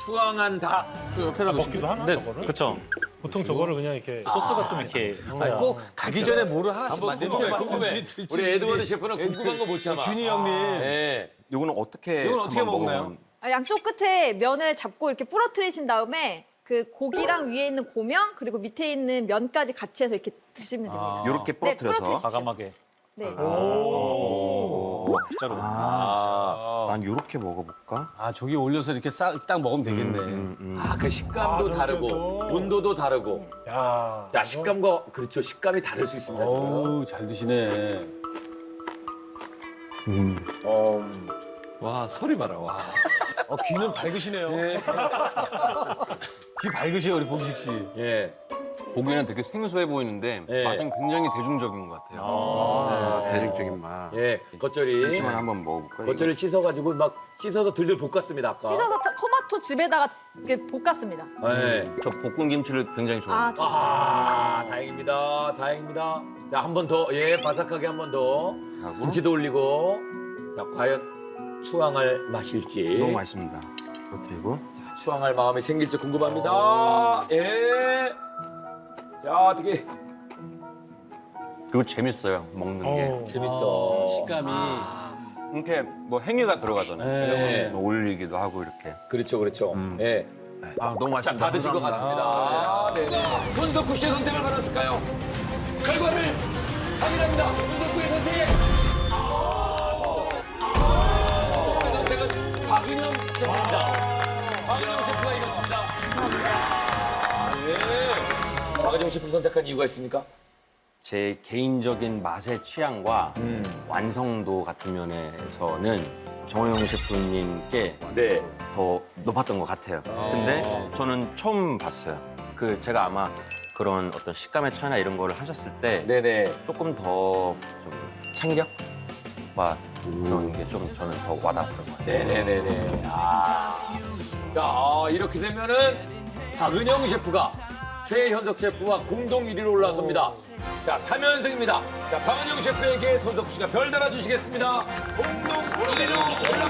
추앙한 닭. 또 옆에다 먹기도 하나? 네, 저거를? 그렇죠. 보통 저거를 그냥 이렇게 소스가 좀 이렇게 아니, 꼭 가기 전에 뭐를 하나씩 한번 냄새 궁금해. 맡든지. 우리 에드워드 셰프는 궁금한 거 못 참아. 균이 형님. 네. 이거는 어떻게 이건 어떻게 한번 먹나요? 먹어보면- 아, 양쪽 끝에 면을 잡고 이렇게 부러뜨리신 다음에 그 고기랑 위에 있는 고명 그리고 밑에 있는 면까지 같이 해서 이렇게 드시면 됩니다. 이렇게 네, 부러뜨려서 부러뜨리십시오. 과감하게. 네. 진짜로. 난 이렇게 먹어볼까? 아, 저기 올려서 이렇게 딱 먹으면 되겠네. 아, 그 식감도 저렇게 다르고 해서. 온도도 다르고. 야. 자, 식감과 그렇죠. 식감이 다를 수 있습니다. 어우, 잘 드시네. 와, 소리 봐라. 와. 귀는 밝으시네요. 귀 밝으세요, 우리 보기식 씨. 예. 보기에는 되게 생소해 보이는데 예. 맛은 굉장히 대중적인 것 같아요. 대중적인 맛. 예. 겉절이. 잠시만 한번 먹어볼까요? 겉절이 씻어가지고 막 씻어서 들들 볶았습니다, 아까. 씻어서 토마토 즙에다가 이렇게 볶았습니다. 네. 저 볶은 김치를 굉장히 좋아합니다. 아, 다행입니다. 다행입니다. 자, 한 번 더. 예, 바삭하게 한 번 더. 김치도 올리고. 자, 과연 추앙할 맛일지. 너무 맛있습니다. 그리고 자, 추앙할 마음이 생길지 궁금합니다. 예. 자, 어떻게. 그리고 재밌어요, 먹는 게. 재밌어. 식감이. 이렇게 뭐 행위가 들어가잖아요. 네. 뭐 올리기도 하고 이렇게. 그렇죠, 그렇죠. 예. 아, 너무 자, 맛있습니다. 다 드신 것 같습니다. 네네. 손석구 씨의 선택을 받았을까요? 결과를 확인합니다. 손석구의 선택. 손석구의 선택은 박은영 셰프입니다. 박은영 셰프가 이겼습니다. 네. 박은영 셰프 선택한 이유가 있습니까? 제 개인적인 맛의 취향과 완성도 같은 면에서는 정호영 셰프님께 네. 더 높았던 것 같아요. 근데 저는 처음 봤어요. 그 제가 아마 그런 어떤 식감의 차이나 이런 거를 하셨을 때 네네. 조금 더 좀 창격과 그런 게 좀 저는 더 와닿았던 것 같아요. 네네네네. 자, 이렇게 되면은 박은영 셰프가 최현석 셰프와 공동 1위로 올라섭니다. 자, 3연승입니다. 자, 박은영 셰프에게 손석구 씨가 별 달아주시겠습니다. 공동 1위로 올라